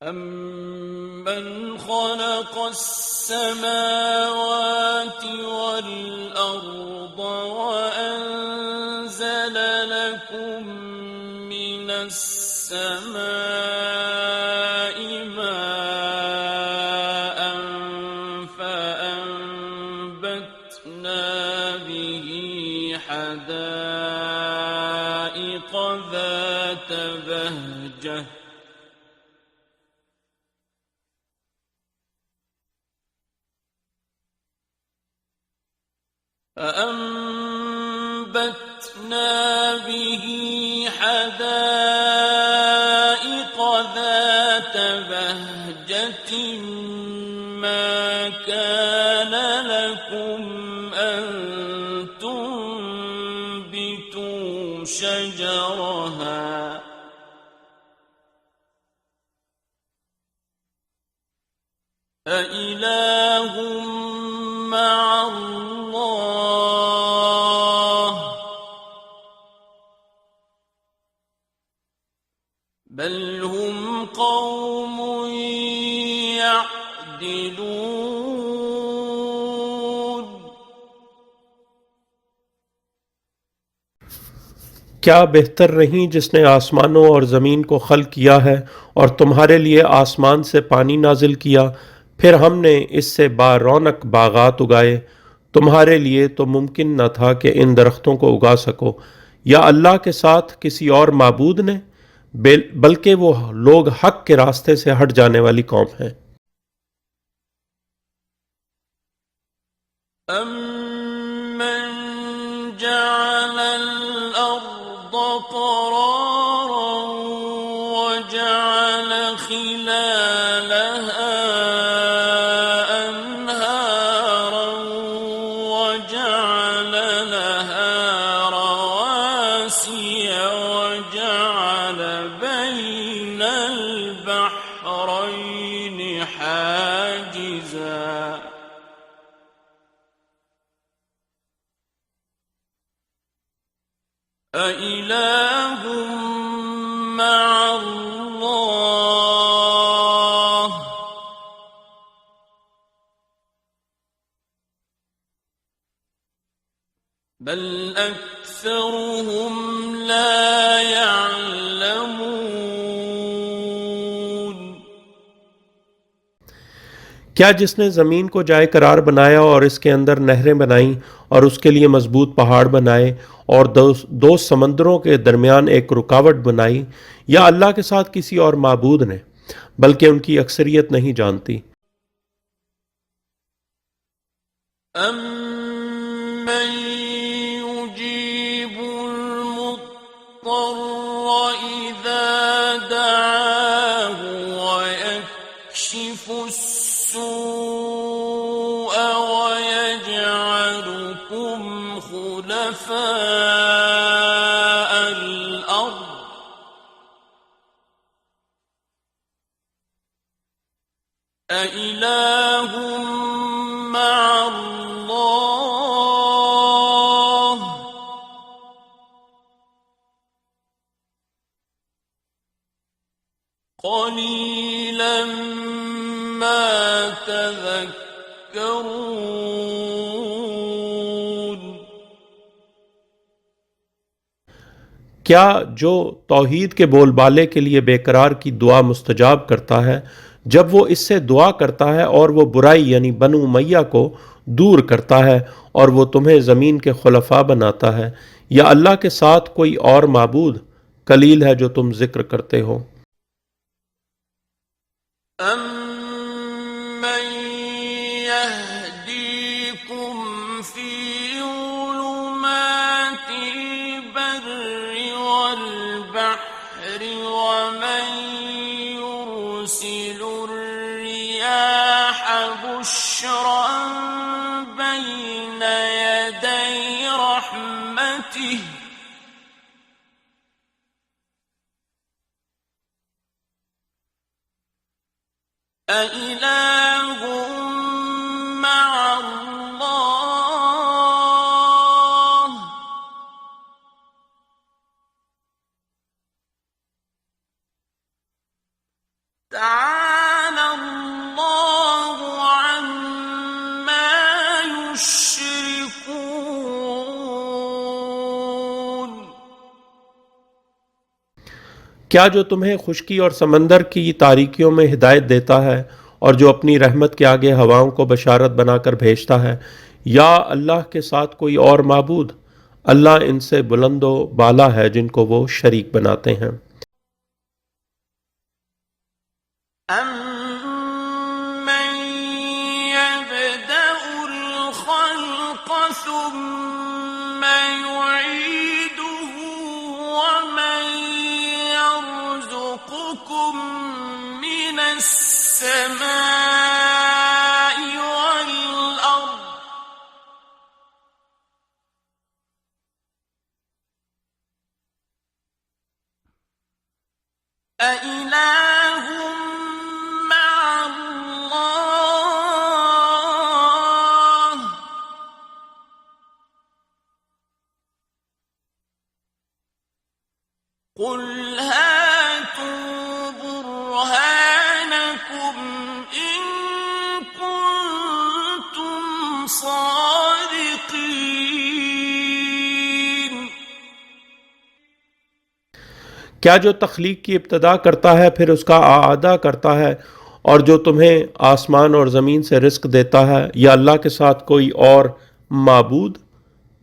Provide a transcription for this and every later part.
أَمَّنْ خَلَقَ السَّمَاوَاتِ وَالْأَرْضَ وَأَنزَلَ لَكُم مِّنَ السَّمَاءِ مَاءً فَأَنبَتْنَا بِهِ حَدَائِقَ ذَاتَ بَهْجَةٍ مَا كَانَ لَكُمْ أَن تُنبِتُوا شَجَرَهَا أَإِلَٰهٌ مَّعَ اللَّهِ ۚ بَلْ هُمْ قَوْمٌ يَعْدِلُونَ۔ क्या बेहतर नहीं जिसने आसमानों और ज़मीन को खल्क किया है और तुम्हारे लिए आसमान से पानी नाजिल किया, फिर हमने इससे बारौनक बागात उगाए। तुम्हारे लिए तो मुमकिन न था कि इन दरख्तों को उगा सको या अल्लाह के साथ किसी और माबूद ने, बल्कि वो लोग हक के रास्ते से हट जाने वाली कौम हैं। أَمَّنْ جَعَلَ الْأَرْضَ قَرَارًا وَجَعَلَ خِلَالَهَا أَنْهَارًا وَجَعَلَ لَهَا رَوَاسِيَ وَجَعَلَ بَيْنَ الْبَحْرَيْنِ حَاجِزًا أَإِلَٰهٌ مَّعَ اللَّهِ ۚ بَلْ أَكْثَرُهُمْ لَا يَعْلَمُونَ۔ क्या जिसने ज़मीन को जाए करार बनाया और इसके अंदर नहरें बनाईं और उसके लिए मजबूत पहाड़ बनाए और दो समंदरों के दरमियान एक रुकावट बनाई, या अल्लाह के साथ किसी और माबूद ने, बल्कि उनकी अक्सरियत नहीं जानती। أَمَّن يُجِيبُ الْمُضْطَرَّ إِذَا دَعَاهُ وَيَكْشِفُ السُّوءَ وَيَجْعَلُكُمْ خُلَفَاءَ الْأَرْضِ أَإِلَٰهٌ مَّعَ اللَّهِ ۚ قَلِيلًا مَّا تَذَكَّرُونَ۔ क्या जो तौहीद के बोलबाले के लिए बेकरार की दुआ मुस्तजाब करता है, जब वो इससे दुआ करता है और वो बुराई यानी बनु उमैया को दूर करता है और वो तुम्हें ज़मीन के खुलफा बनाता है, या अल्लाह के साथ कोई और माबूद, कलील है जो तुम जिक्र करते हो। أَمَّن يَهْدِيكُمْ فِي ظُلُمَاتِ الْبَرِّ وَالْبَحْرِ وَمَن يُرْسِلُ الرِّيَاحَ بُشْرًا بَيْنَ يَدَيْ رَحْمَتِهِ أَإِلَٰهٌ مَّعَ اللَّهِ ۚ تعالى الله عما يشركون क्या जो तुम्हें खुश्की और समंदर की तारीकियों में हिदायत देता है और जो अपनी रहमत के आगे हवाओं को बशारत बनाकर भेजता है, या अल्लाह के साथ कोई और माबूद? अल्लाह इनसे बुलंदो बाला है जिनको वो शरीक बनाते हैं। أَمَّن يَبْدَأُ الْخَلْقَ ثُمَّ يُعِيدُهُ وَمَن يَرْزُقُكُم مِّنَ السَّمَاءِ وَالْأَرْضِ أَإِلَٰهٌ مَّعَ اللَّهِ قُلْ هَاتُوا بُرْهَانَكُمْ إِن كُنتُمْ صَادِقِينَ क्या जो तख्लीक की इब्तदा करता है फिर उसका आदा करता है और जो तुम्हें आसमान और ज़मीन से रिस्क देता है, या अल्लाह के साथ कोई और माबूद?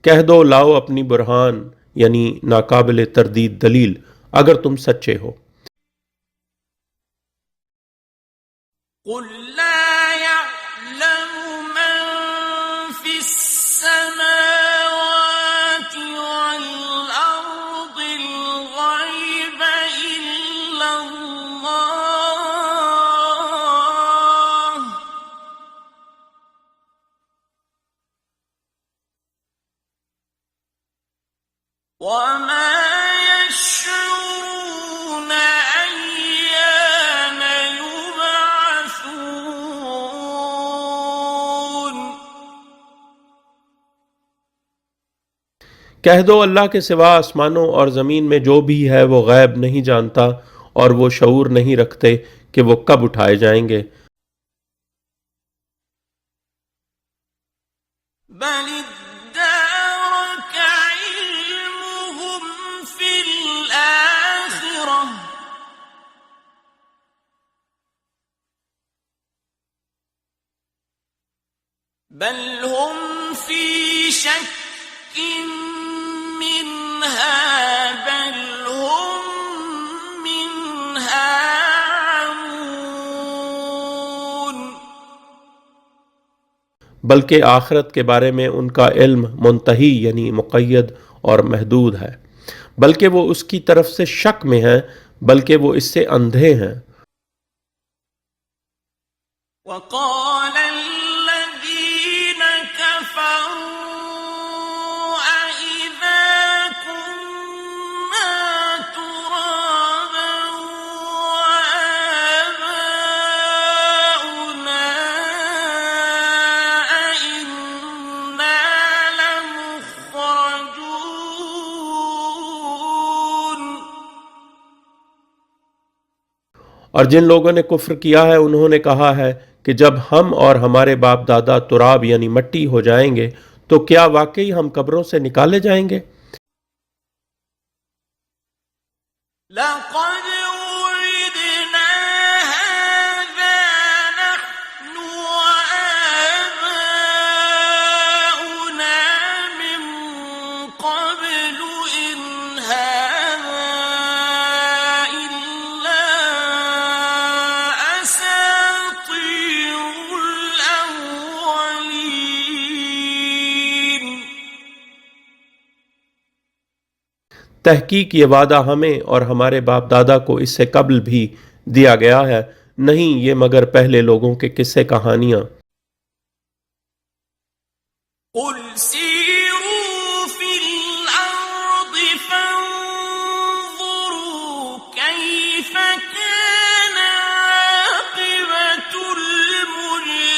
कह दो, लाओ अपनी बुरहान यानी नाकाबिल तरदीद दलील अगर तुम सच्चे हो। قُل لَّا يَعْلَمُ مَن فِي السَّمَاوَاتِ وَالْأَرْضِ الْغَيْبَ إِلَّا اللَّهُ وَمَا يَشْعُرُونَ أَيَّانَ يُبْعَثُونَ कह दो, अल्लाह के सिवा आसमानों और ज़मीन में जो भी है वो गैब नहीं जानता और वो शऊर नहीं रखते कि वो कब उठाए जाएंगे। بَلِ ادَّارَكَ عِلْمُهُمْ فِي الْآخِرَةِ بَلْ هُمْ فِي شَكٍّ مِّنْهَا بَلْ هُم مِّنْهَا عَمُونَ बल्कि आखिरत के बारे में उनका इल्म मुंतही यानी मुक़य्यद और महदूद है, बल्कि वो उसकी तरफ से शक में हैं, बल्कि वो इससे अंधे हैं। وَقَالَ الَّذِينَ كَفَرُوا أَإِذَا كُنَّا تُرَابًا وَآبَاؤُنَا أَإِنَّا لَمُخْرَجُونَ और जिन लोगों ने कुफ्र किया है उन्होंने कहा है कि जब हम और हमारे बाप दादा तुराब यानी मट्टी हो जाएंगे तो क्या वाकई हम कब्रों से निकाले जाएंगे? لَقَدْ وُعِدْنَا هَٰذَا نَحْنُ وَآبَاؤُنَا مِن قَبْلُ إِنْ هَٰذَا إِلَّا أَسَاطِيرُ الْأَوَّلِينَ तहकीक ये वादा हमें और हमारे बाप दादा को इससे कब्ल भी दिया गया है, नहीं ये मगर पहले लोगों के किस्से कहानियां। قُلْ سِيرُوا فِي الْأَرْضِ فَانظُرُوا كَيْفَ كَانَ عَاقِبَةُ الْمُجْرِمِينَ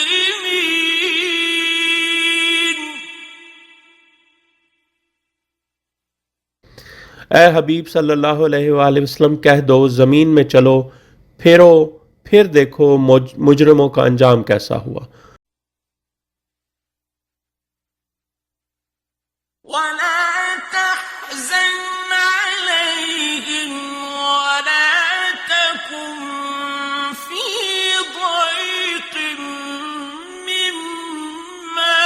ए हबीब सल्लल्लाहु अलैहि वसल्लम, कह दो, ज़मीन में चलो, फिरो फिर देखो मुजरिमों का अंजाम कैसा हुआ। ولا تحزن عليهم ولا تكن في ضيق مما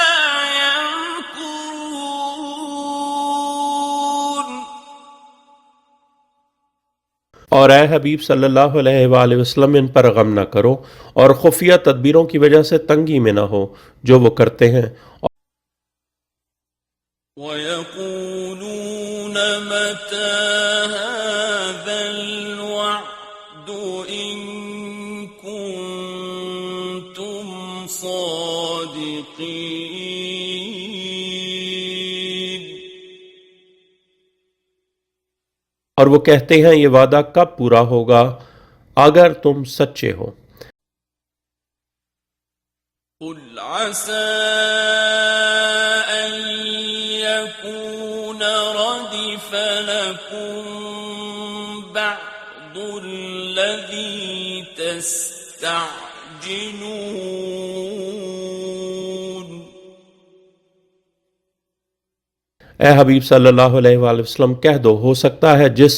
يمكرون और ए हबीब सल्लल्लाहु अलैहि वसल्लम इन पर गम न करो और खुफिया तदबीरों की वजह से तंगी में न हो जो वो करते हैं। ويقولون متى هذا الوعد إن كنتم صادقين और वो कहते हैं ये वादा कब पूरा होगा अगर तुम सच्चे हो। قل عسى أن يكون ردف لكم بعض الذي تستعجلون ए हबीब सल्लल्लाहु अलैहि वसल्लम कह दो, हो सकता है जिस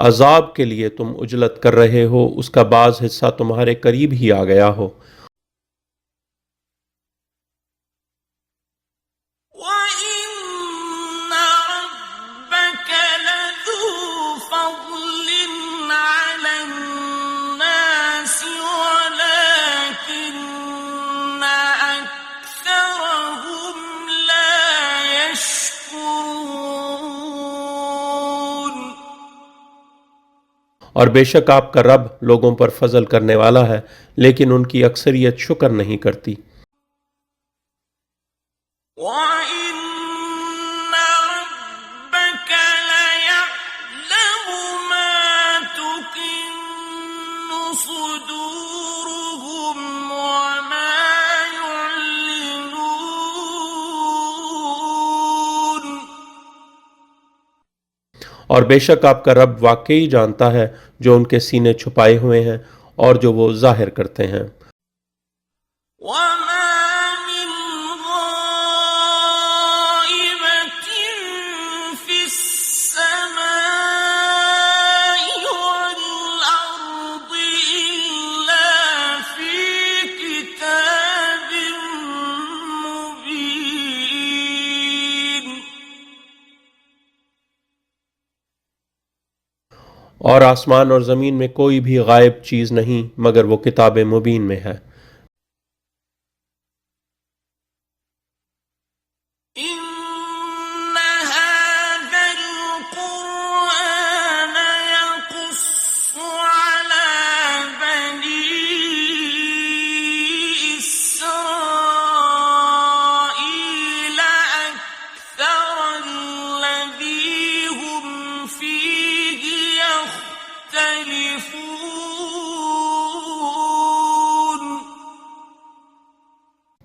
अजाब के लिए तुम उजलत कर रहे हो उसका बाज हिस्सा तुम्हारे करीब ही आ गया हो। وَإِنَّ رَبَّكَ لَذُو فَضْلٍ عَلَى النَّاسِ وَلَكِنَّ أَكْثَرَهُمْ لَا يَشْكُرُونَ और बेशक आपका रब लोगों पर फजल करने वाला है लेकिन उनकी अक्सरियत शुक्र नहीं करती। وَإِنَّ رَبَّكَ لَيَعْلَمُ مَا تُكِنُّ صُدُورُهُمْ وَمَا يُعْلِنُونَ और बेशक आपका रब वाकई जानता है जो उनके सीने छुपाए हुए हैं और जो वो जाहिर करते हैं। وَمَا مِنْ غَائِبَةٍ فِي السَّمَاءِ وَالْأَرْضِ إِلَّا فِي كِتَابٍ مُبِينٍ और आसमान और ज़मीन में कोई भी गायब चीज़ नहीं मगर वो किताब मुबीन में है। إِنَّ هَذَا الْقُرْآنَ يَقُصُّ عَلَى بَنِي إِسْرَائِيلَ أَكْثَرَ الَّذِي هُمْ فِيهِ يَخْتَلِفُونَ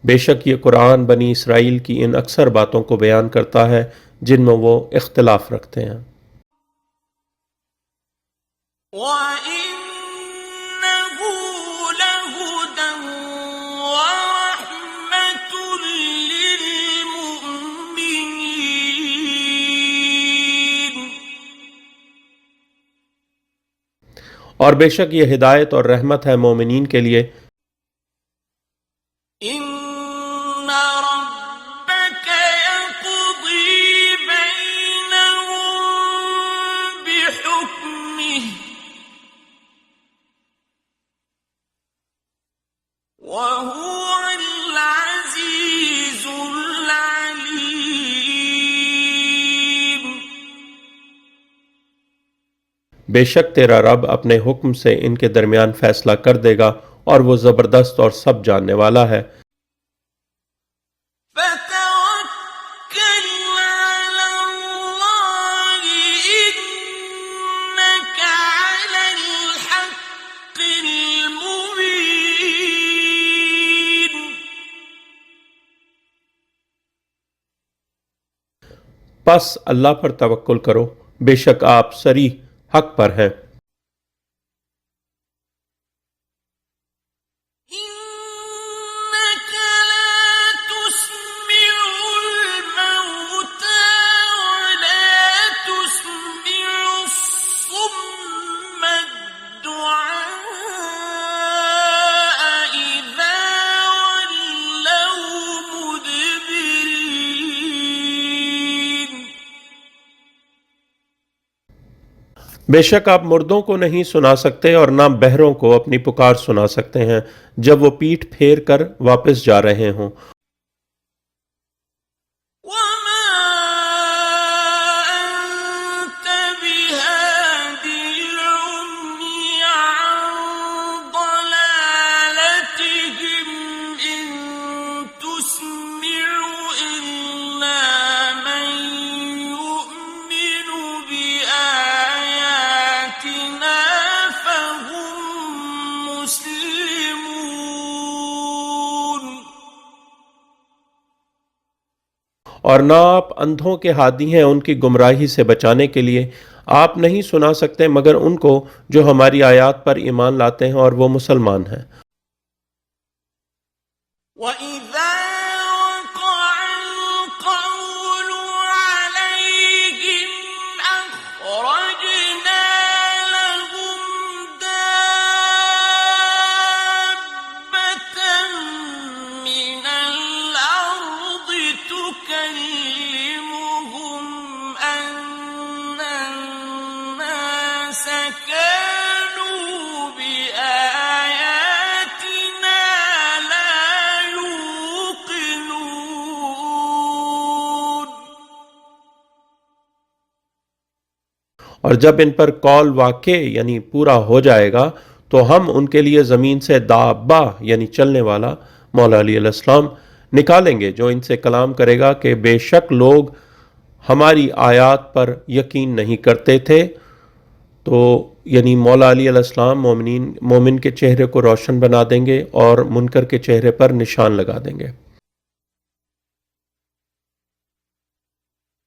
बेशक ये कुरान बनी इसराइल की इन अक्सर बातों को बयान करता है जिनमें वो इख्तिलाफ रखते हैं। وَإِنَّهُ لَهُدًى وَرَحْمَةٌ لِّلْمُؤْمِنِينَ और बेशक ये हिदायत और रहमत है मोमिनीन के लिए। إِنَّ رَبَّكَ يَقْضِي بَيْنَهُم بِحُكْمِهِ وَهُوَ الْعَزِيزُ الْعَلِيمُ बेशक तेरा रब अपने हुक्म से इनके दरमियान फैसला कर देगा और वो जबरदस्त और सब जानने वाला है। فتوكل على الله إنك على الحق المبين बस अल्लाह पर तवक्कुल करो, बेशक आप सरी हक पर हैं। बेशक आप मुर्दों को नहीं सुना सकते और ना बहरों को अपनी पुकार सुना सकते हैं जब वो पीठ फेर कर वापस जा रहे हों। وما أنت بهاد العمي عن ضلالتهم إن تسمع إلا من يؤمن بآياتنا فهم مسلمون और ना आप अंधों के हादी हैं उनकी गुमराही से बचाने के लिए। आप नहीं सुना सकते मगर उनको जो हमारी आयत पर ईमान लाते हैं और वो मुसलमान हैं। وإذا وقع القول عليهم أخرجنا لهم دابة من الأرض تكلمهم أن الناس كانوا بآياتنا لا يوقنون और जब इन पर कौल वाक़े यानी पूरा हो जाएगा तो हम उनके लिए ज़मीन से दाब्बा यानी चलने वाला मौला अली अलैहिस्सलाम निकालेंगे जो इनसे कलाम करेगा कि बेशक लोग हमारी आयत पर यकीन नहीं करते थे। तो यानी मौला अली अलैहिस्सलाम मोमिन के चेहरे को रोशन बना देंगे और मुनकर के चेहरे पर निशान लगा देंगे।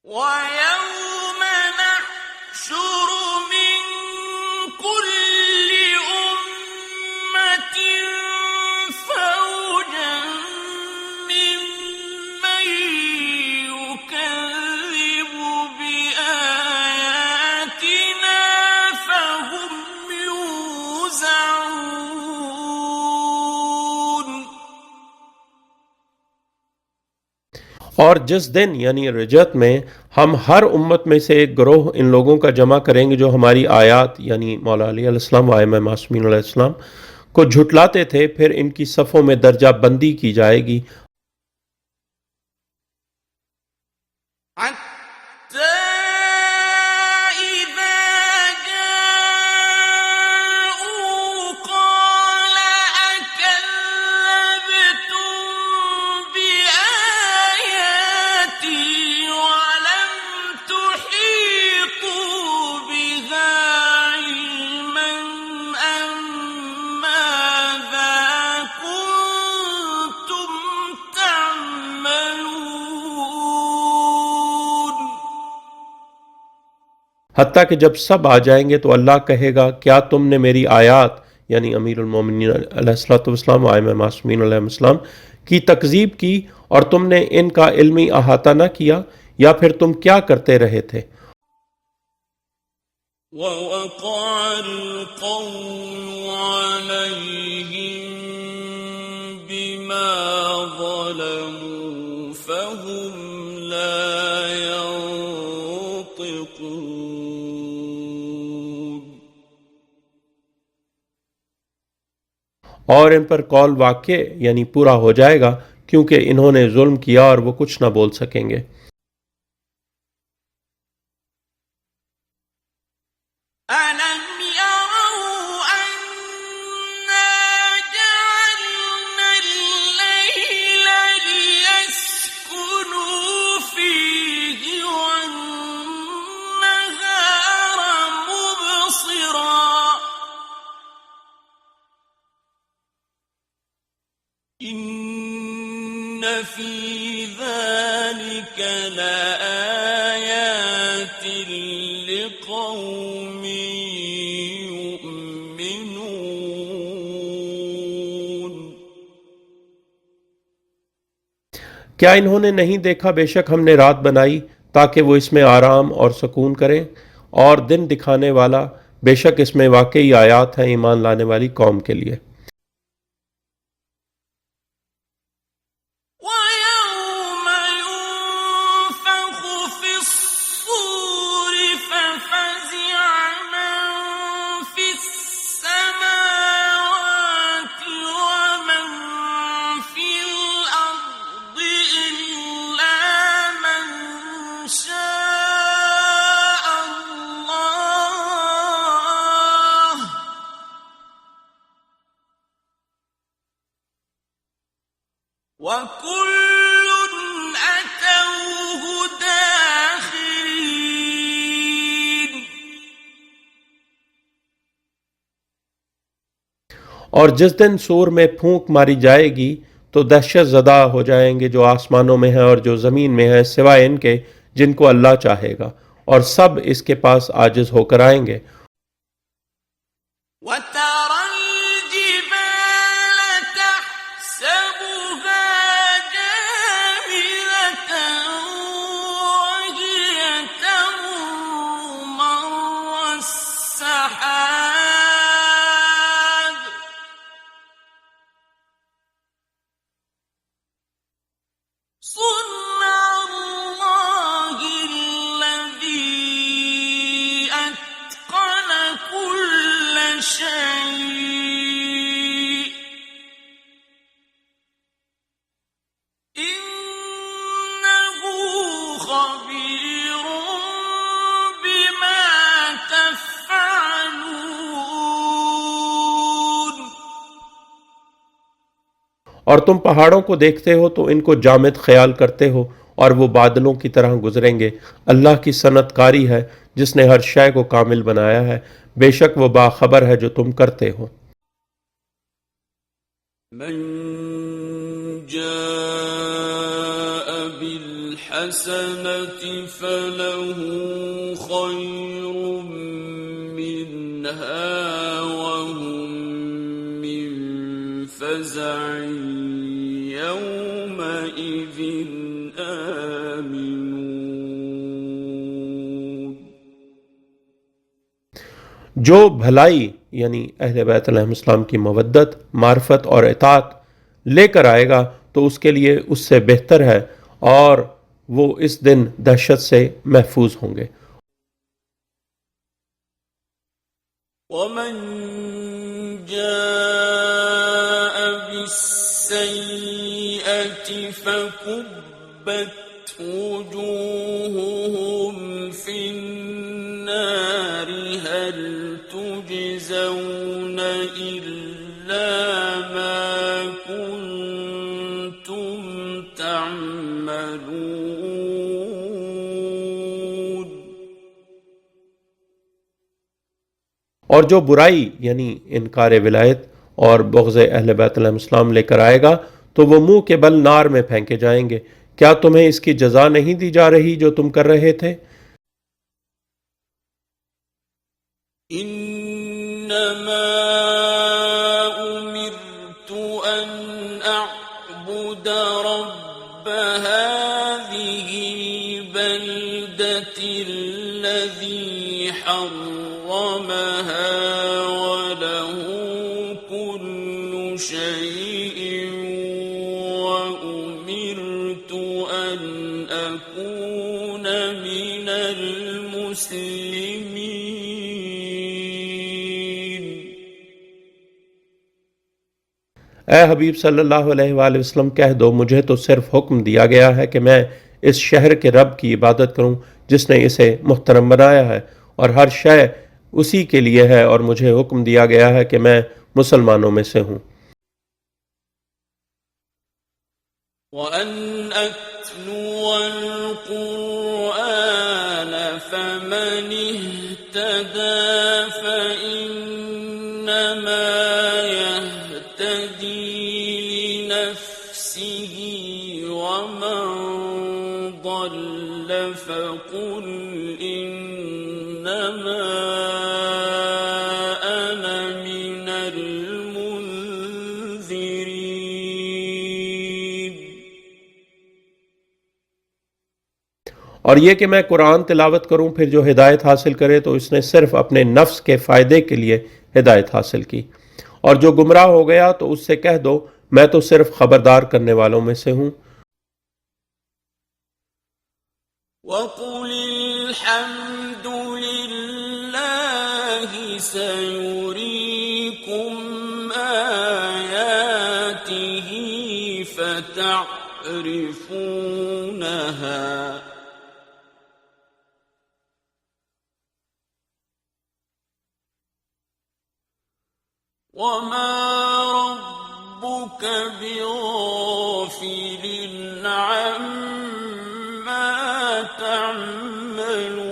ويوم نحشر من كل أمة فوجا ممن يكذب بآياتنا فهم يوزعون और जिस दिन यानी रजत में हम हर उम्मत में से एक ग्रोह इन लोगों का जमा करेंगे जो हमारी आयत यानी मौला अली अलैहिस्सलाम व आइम्मा मासूमीन अलैहिस्सलाम को झुटलाते थे, फिर इनकी सफ़ों में दर्जा बंदी की जाएगी। حتى إذا جاءوا قال أكذبتم بآياتي ولم تحيطوا بها علما أم ماذا كنتم تعملون हत्ता कि जब सब आ जाएंगे तो अल्लाह कहेगा क्या तुमने मेरी आयत यानी अमीरुल मोमिनीन अलैहिस्सलातु वस्सलाम व आइम्मा मासूमीन अलैहिस्सलाम की तकजीब की और तुमने इनका इल्मी अहाता न किया, या फिर तुम क्या करते रहे थे। ووقع القول عليهم بما ظلموا فهم لا ينطقون और इन पर कौल वाक़े यानी पूरा हो जाएगा क्योंकि इन्होंने जुल्म किया और वो कुछ ना बोल सकेंगे। ألم يروا أنا جعلنا الليل ليسكنوا فيه والنهار مبصرا إن في ذلك لآيات لقوم يؤمنون क्या इन्होंने नहीं देखा बेशक हमने रात बनाई ताकि वो इसमें आराम और सुकून करें, और दिन दिखाने वाला बेशक इसमें वाकई आयात है ईमान लाने वाली कौम के लिए। ويوم ينفخ في الصور ففزع من وكل أتوه داخرين. और जिस दिन सूर में फूंक मारी जाएगी तो दहशत ज़दा हो जाएंगे जो आसमानों में हैं और जो ज़मीन में हैं, सिवाय इनके जिनको अल्लाह चाहेगा, और सब इसके पास आजिज़ होकर आएंगे। وترى الجبال تحسبها جامدة وهي تمر مر السحاب صنع الله الذي أتقن كل شيء إنه خبير بما تفعلون. और तुम पहाड़ों को देखते हो तो इनको जामिद ख्याल करते हो और वो बादलों की तरह गुजरेंगे। अल्लाह की सनतकारी है जिसने हर शय को कामिल बनाया है, बेशक वो बाखबर है जो तुम करते हो। من جاء بالحسنة فله خير منها وهم من فزع يومئذ آمنون. जो भलाई यानी अहले बैत अलैहिस्सलाम की मवद्दत, मार्फत और इताअत लेकर आएगा तो उसके लिए उससे बेहतर है, और वो इस दिन दहशत से महफूज होंगे। ومن جاء بالسيئة فكبت وجوههم في النار هل تجزون إلا ما كنتم تعملون. और जो बुराई यानी इनकार विलायत और बुग़्ज़ अहले बैत अलैहिस्सलाम लेकर आएगा तो वो मुंह के बल नार में फेंके जाएंगे। क्या तुम्हें इसकी जजा नहीं दी जा रही जो तुम कर रहे थे? إنما أمرت أن أعبد رب هذه البلدة الذي حرمها وله كل شيء وأمرت أن أكون من المسلمين. ए हबीब सल्लल्लाहु अलैहि वसल्लम कह दो, मुझे तो सिर्फ हुक्म दिया गया है कि मैं इस शहर के रब की इबादत करूं जिसने इसे मुहतरम बनाया है, और हर शय उसी के लिए है, और मुझे हुक्म दिया गया है कि मैं मुसलमानों में से हूं। وأن أتلو القرآن فمن اهتدى فإنما يهتدي لنفسه ومن ضل فقل إنما أنا من المنذرين. और ये कि मैं कुरान तिलावत करूं, फिर जो हिदायत हासिल करे तो इसने सिर्फ अपने नफ्स के फ़ायदे के लिए हिदायत हासिल की, और जो गुमराह हो गया तो उससे कह दो मैं तो सिर्फ खबरदार करने वालों में से हूं। وقل الحمد لله سيريكم آياته فتعرفونها وما ربك بغافل غافل عما تعملون.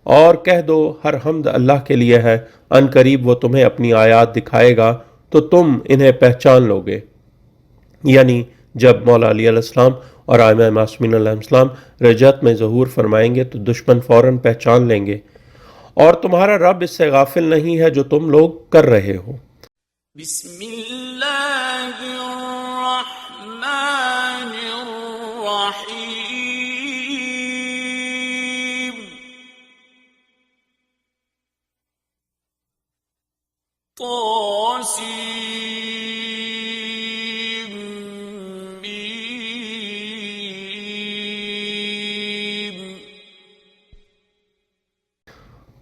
और कह दो हर हमद अल्लाह के लिए है, अनकरीब वो तुम्हें अपनी आयात दिखाएगा तो तुम इन्हें पहचान लोगे। यानी जब मौला अली अलैहिस्सलाम और आइमा मासूमीन अलैहिस्सलाम रजत में ज़हूर फरमाएंगे तो दुश्मन फौरन पहचान लेंगे, और तुम्हारा रब इससे गाफिल नहीं है जो तुम लोग कर रहे हो। बिस्मिल्लाहिर्रहमानिर्रहीम. तासीम.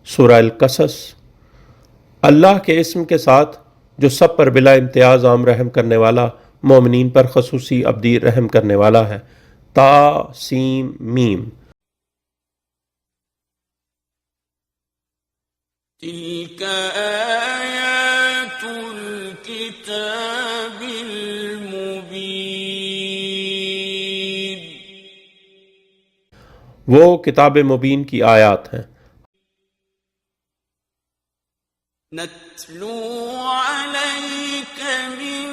सूरह अल-कसस। अल्लाह के इस्म के साथ जो सब पर बिला इम्तियाज आम रहम करने वाला, मोमिनीन पर खसूसी अब्दी रहम करने वाला है। ता सीम मीम। तिल्क आयातुल किताबिल मुबीन. वो किताब मुबीन की आयात हैं। नत्लू अलैक मिन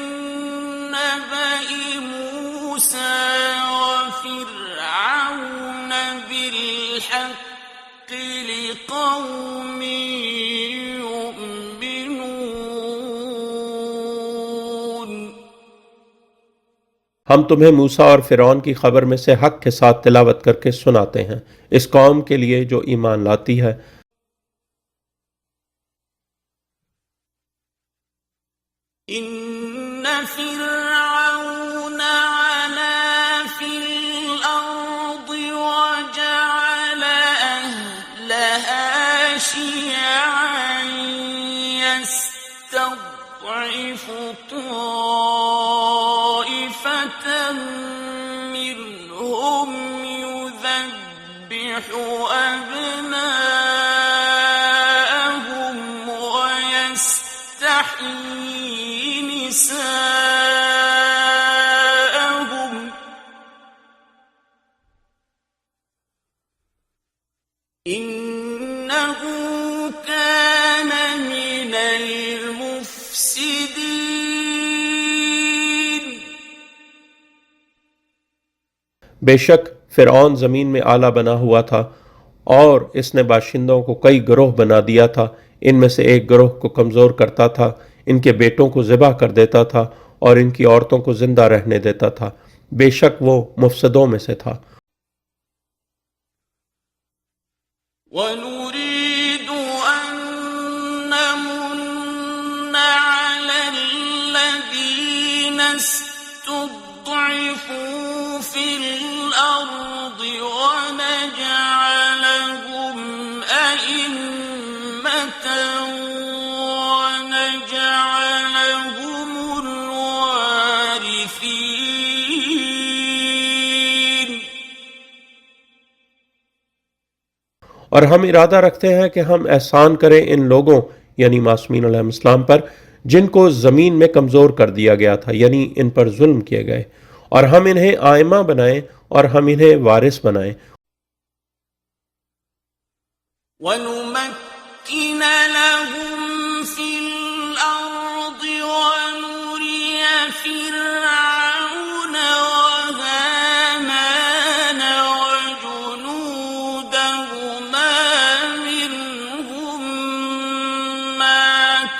नबइ मूसा व फिरऔन बिलहक्कि लिक़ौमिन युमिनून. हम तुम्हें मूसा और फिरौन की खबर में से हक के साथ तिलावत करके सुनाते हैं, इस कौम के लिए जो ईमान लाती है। إن فرعون علا في الأرض وجعل أهلها شيعا يستضعف طائفة منهم يذبح أبناءهم ويستحيي نساءهم إنه كان من المفسدين. बेशक फिरौन ज़मीन में आला बना हुआ था और इसने बाशिंदों को कई गिरोह बना दिया था। इनमें से एक गिरोह को कमज़ोर करता था, इनके बेटों को ज़िबा कर देता था और इनकी औरतों को जिंदा रहने देता था। बेशक वो मुफसदों में से था। وَنُرِيدُ أَن نَّمُنَّ عَلَى الَّذِينَ اسْتُضْعِفُوا فِي الْأَرْضِ وَنَجْعَلَهُمْ أَئِمَّةً وَنَجْعَلَهُمُ الْوَارِثِينَ. और हम इरादा रखते हैं कि हम एहसान करें इन लोगों यानी मासूमीन अलैहिस्सलाम पर जिनको ज़मीन में कमज़ोर कर दिया गया था, यानी इन पर जुल्म किए गए, और हम इन्हें आइमा बनाएं और हम इन्हें वारिस बनाएं। وَنُمَكِّنَ لَهُمْ فِي الْأَرْضِ وَنُرِيَ فِرْعَوْنَ وَهَامَانَ وَجُنُودَهُمَا مِنْهُم مَّا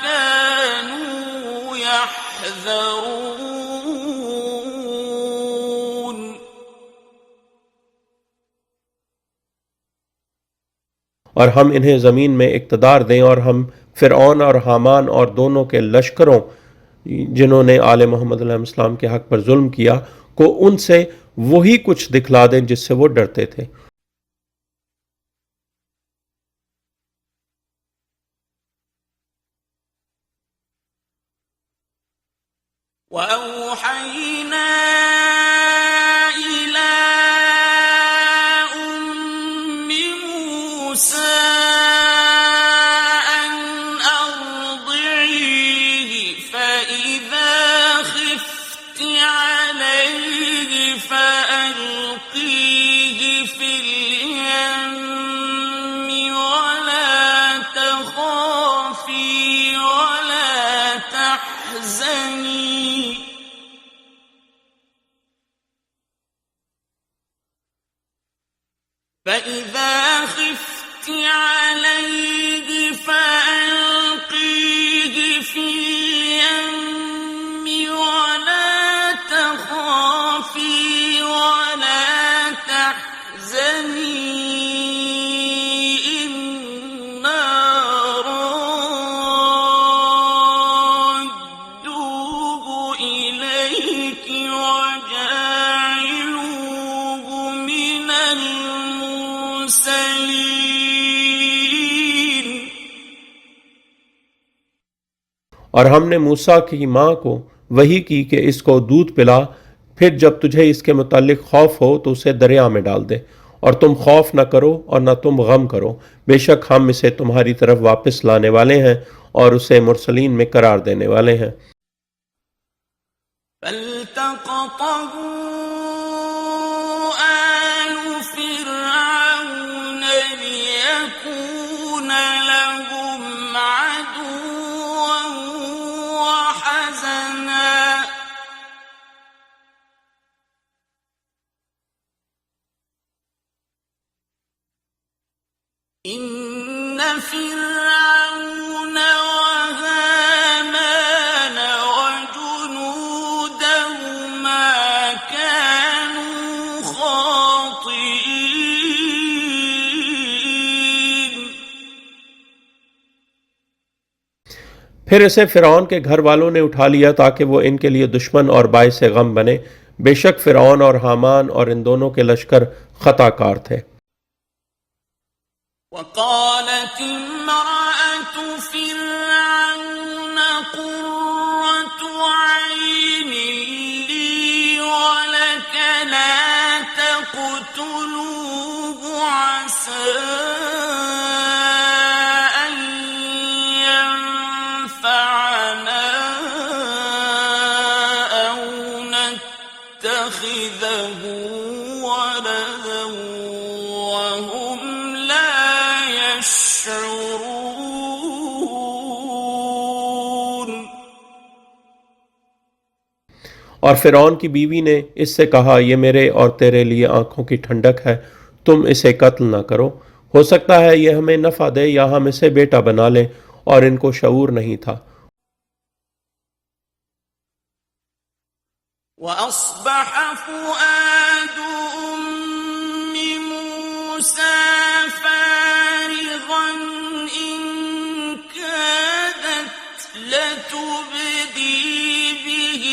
كَانُوا يَحْذَرُونَ. और हम इन्हें ज़मीन में इक़्तिदार दें, और हम फ़िरऔन और हामान और दोनों के लश्करों जिन्होंने आले मोहम्मद अलैहिस्सलाम के हक़ पर जुल्म किया को उनसे वही कुछ दिखला दें जिससे वो डरते थे। وَأَوْحَيْنَا إِلَىٰ أُمِّ مُوسَىٰ أَنْ في اليم ولا تخافي ولا تحزني فإذا خفت عليه فألقيه في اليم ولا تخافي ولا تحزني إنا رادوه إليك وجاعلوه من المرسلين और हमने मूसा की माँ को वही की कि इसको दूध पिला, फिर जब तुझे इसके मुतालिक खौफ हो तो उसे दरिया में डाल दे, और तुम खौफ न करो और न तुम गम करो, बेशक हम इसे तुम्हारी तरफ वापस लाने वाले हैं और उसे मुरसलीन में करार देने वाले हैं। فالتقطه آل فرعون ليكون لهم عدوا وحزنا إن فرعون وهامان وجنودهما كانوا خاطئين फिर इसे फिरौन के घर वालों ने उठा लिया ताकि वो इनके लिए दुश्मन और बाइस गम बने। बेशक फिरौन और हामान और इन दोनों के लश्कर खताकार थे। وقالت امرأة فرعون قرة عين لي ولك لا تقتلوه عسى أن ينفعنا أو نتخذه ولدا وهم لا يشعرون और फिरौन की बीवी ने इससे कहा, ये मेरे और तेरे लिए आंखों की ठंडक है, तुम इसे कत्ल न करो, हो सकता है ये हमें नफा दे या हम इसे बेटा बना लें। और इनको शऊर नहीं था। وأصبح فؤاد أم موسى فارغا إن كادت لتبدي به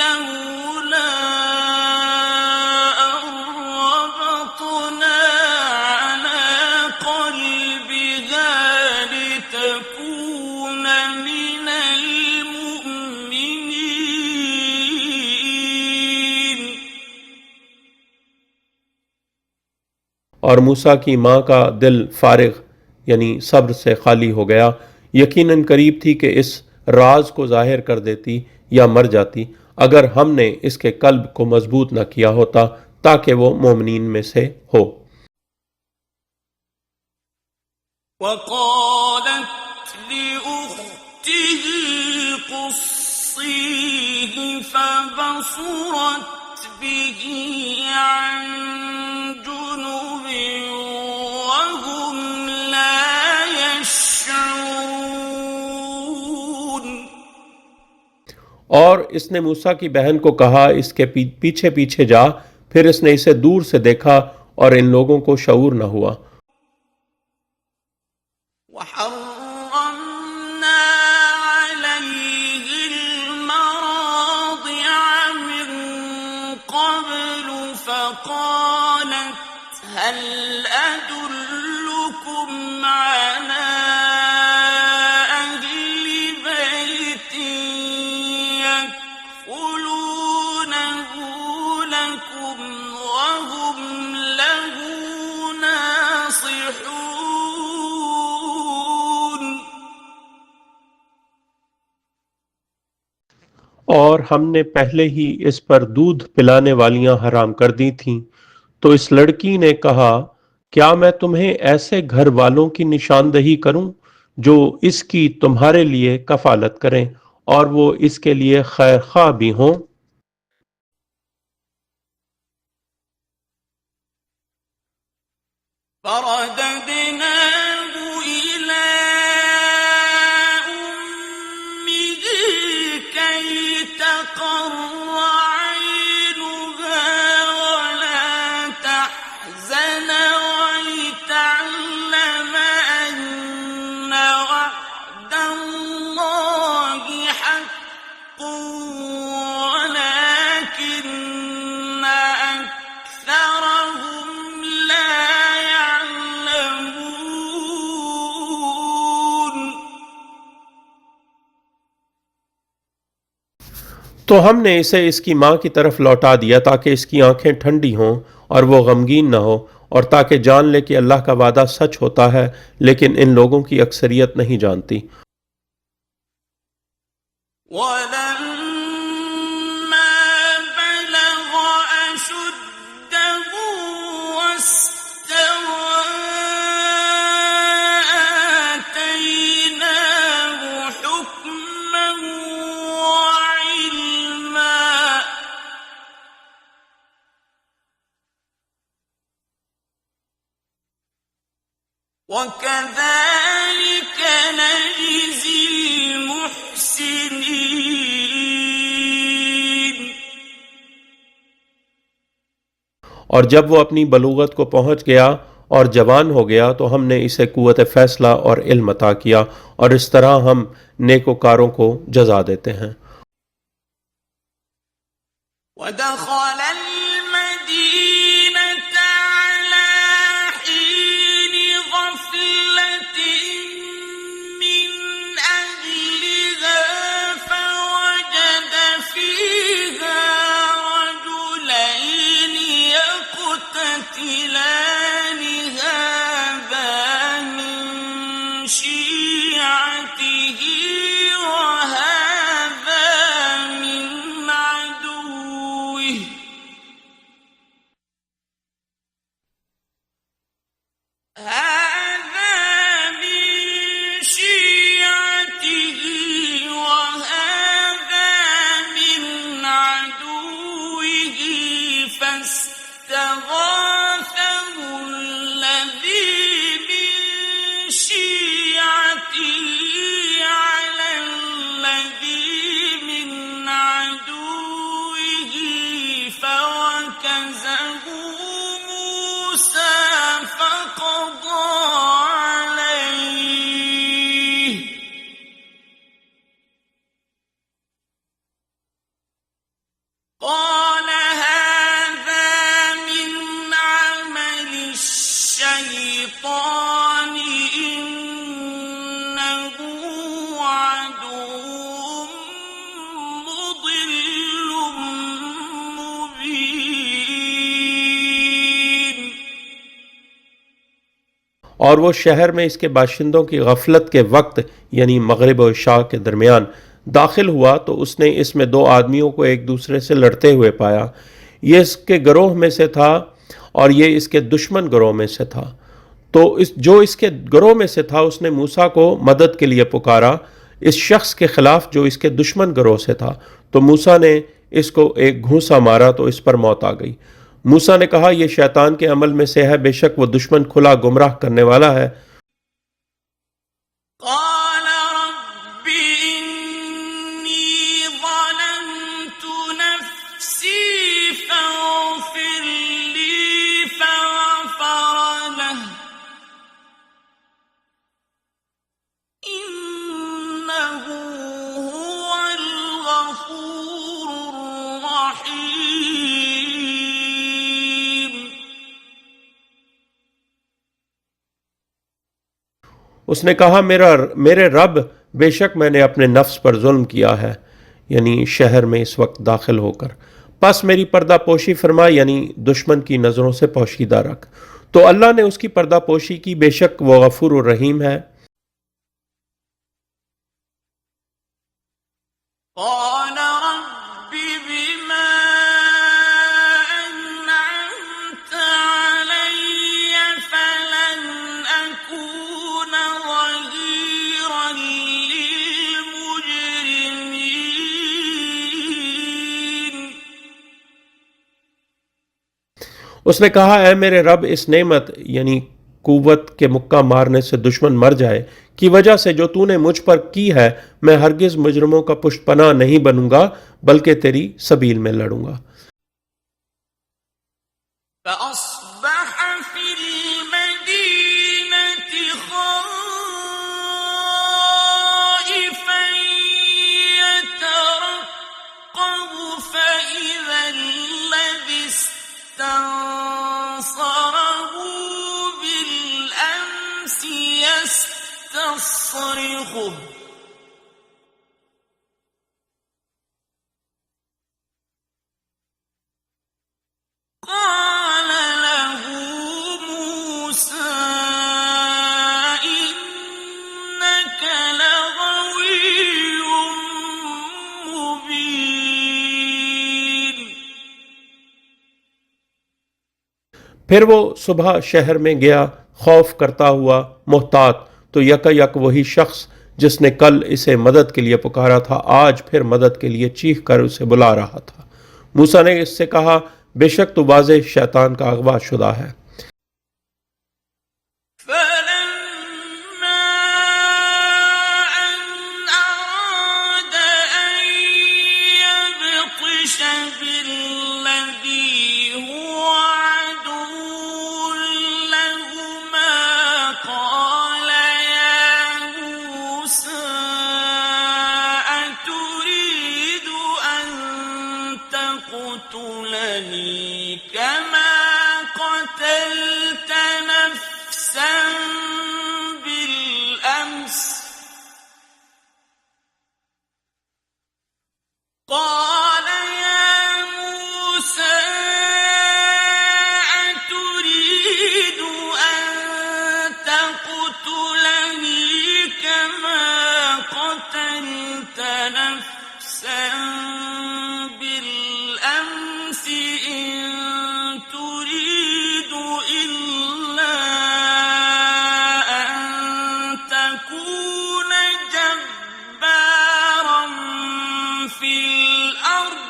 لولا أن ربطنا على قلبها لتكون من المؤمنين और मूसा की माँ का दिल फारिग यानी सब्र से खाली हो गया। यकीनन करीब थी कि इस राज को जाहिर कर देती या मर जाती अगर हमने इसके कल्ब को मजबूत न किया होता ताकि वो मोमिनीन में से हो। وقالت لأخته قصيه فبصرت به عن جنب وهم لا يشعرون और इसने मूसा की बहन को कहा, इसके पीछे पीछे जा। फिर इसने इसे दूर से देखा और इन लोगों को शऊर न हुआ। وحرمنا عليه المراضع من قبل فقالت هل أدلكم على أهل بيت يكفلونه لكم وهم له ناصحون और हमने पहले ही इस पर दूध पिलाने वालियां हराम कर दी थीं, तो इस लड़की ने कहा, क्या मैं तुम्हें ऐसे घर वालों की निशानदही करूं जो इसकी तुम्हारे लिए कफालत करें और वो इसके लिए खैरख्वाह भी हों? فرددناه إلى أمه كي تقر عينها ولا تحزن ولتعلم أن وعد الله حق ولكن أكثرهم لا يعلمون. तो हमने इसे इसकी माँ की तरफ लौटा दिया ताकि इसकी आंखें ठंडी हों और वो गमगीन न हो, और ताकि जान ले कि अल्लाह का वादा सच होता है, लेकिन इन लोगों की अक्सरियत नहीं जानती। ولما بلغ أشده واستوى آتيناه حكما وعلما وكذلك نجزي المحسنين. और जब वो अपनी बलूगत को पहुंच गया और जवान हो गया तो हमने इसे कुव्वत फैसला और इल्म अता किया, और इस तरह हम नेकोकारों को जजा देते हैं। ودخل المدينة على حين غفلة من أهلها فوجد فيها رجلين يقتتلان هذا من شيعته وهذا من عدوه هذا من شيعته وهذا من عدوه فاستغاثه الذي من شيعته على الذي من عدوه فوكزه موسى فقضى عليه قال هذا من عمل الشيطان إنه عدو مضل مبين. और वो शहर में इसके बाशिंदों की गफलत के वक्त यानी मगरिब और इशा के दरमियान दाखिल हुआ तो उसने इसमें दो आदमियों को एक दूसरे से लड़ते हुए पाया। ये इसके गिरोह में से था और ये इसके दुश्मन गिरोह में से था। तो जो इसके गिरोह में से था उसने मूसा को मदद के लिए पुकारा इस शख्स के खिलाफ जो इसके दुश्मन गिरोह से था। तो मूसा ने इसको एक घूंसा मारा तो इस पर मौत आ गई। मूसा ने कहा, यह शैतान के अमल में से है, बेशक वो दुश्मन खुला गुमराह करने वाला है। قال رب إني ظلمت نفسي فاغفر لي فغفر له إنه هو الغفور الرحيم. उसने कहा, मेरे रब, बेशक मैंने अपने नफ्स पर जुल्म किया है, यानी शहर में इस वक्त दाखिल होकर, बस मेरी पर्दा पोशी फरमा, यानी दुश्मन की नज़रों से पोशीदा रख। तो अल्लाह ने उसकी पर्दा पोशी की, बेशक वो गफूर और रहीम है। قال رب بما أنعمت उसने कहा, ऐ मेरे रब, इस नेमत यानी कुव्वत के मुक्का मारने से दुश्मन मर जाए की वजह से जो तूने मुझ पर की है, मैं हरगिज मुजरिमों का पुष्टपनाह नहीं बनूंगा, बल्कि तेरी सबील में लड़ूंगा। فأصبح في المدينة خائفا يترقب فإذا الذي استنصره بالأمس يستصرخه قال له موسى إنك لغوي مبين। फिर वो सुबह शहर में गया खौफ करता हुआ मोहतात, तो यकायक वही शख्स जिसने कल इसे मदद के लिए पुकारा था आज फिर मदद के लिए चीख कर उसे बुला रहा था। मूसा ने इससे कहा, बेशक तो वाज़ेह शैतान का अगवा शुदा है। فلما أن أراد أن يبطش بالذي هو عدو لهما قال يا موسى أتريد أن تقتلني كما قتلت نفسا بالأمس قال يا موسى أتريد أن تقتلني كما قتلت نفسا بالأمس إن تريد إلا أن تكون جبارا في الأرض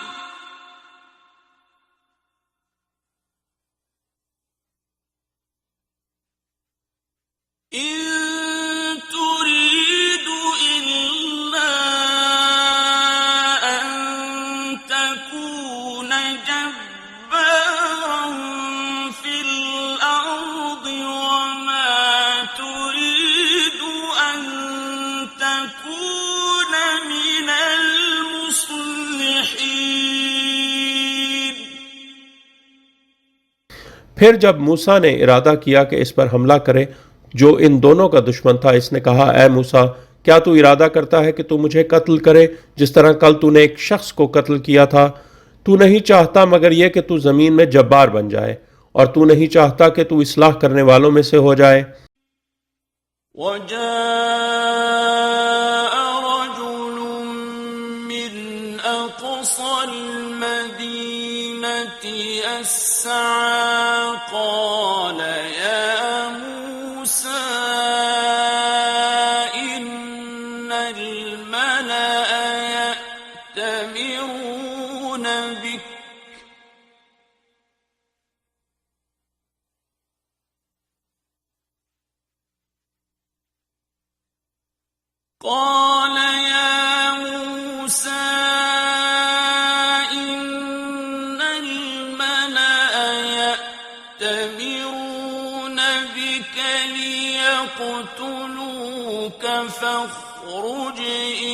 إن تريد إلا أن تكون جبارا في الأرض وما تريد أن تكون من المصلحين। फिर जब मूसा ने इरादा किया कि इस पर हमला करे जो इन दोनों का दुश्मन था, इसने कहा, ऐ मूसा, क्या तू इरादा करता है कि तू मुझे कत्ल करे जिस तरह कल तूने एक शख्स को कत्ल किया था? तू नहीं चाहता मगर यह कि तू जमीन में जब्बार बन जाए, और तू नहीं चाहता कि तू इस्लाह करने वालों में से हो जाए। وجاء رجل من أقصى المدينة يسعى قال يا موسى إن الملأ يأتمرون بك قال يا موسى إن الملأ يأتمرون بك ليقتلوك فاخرج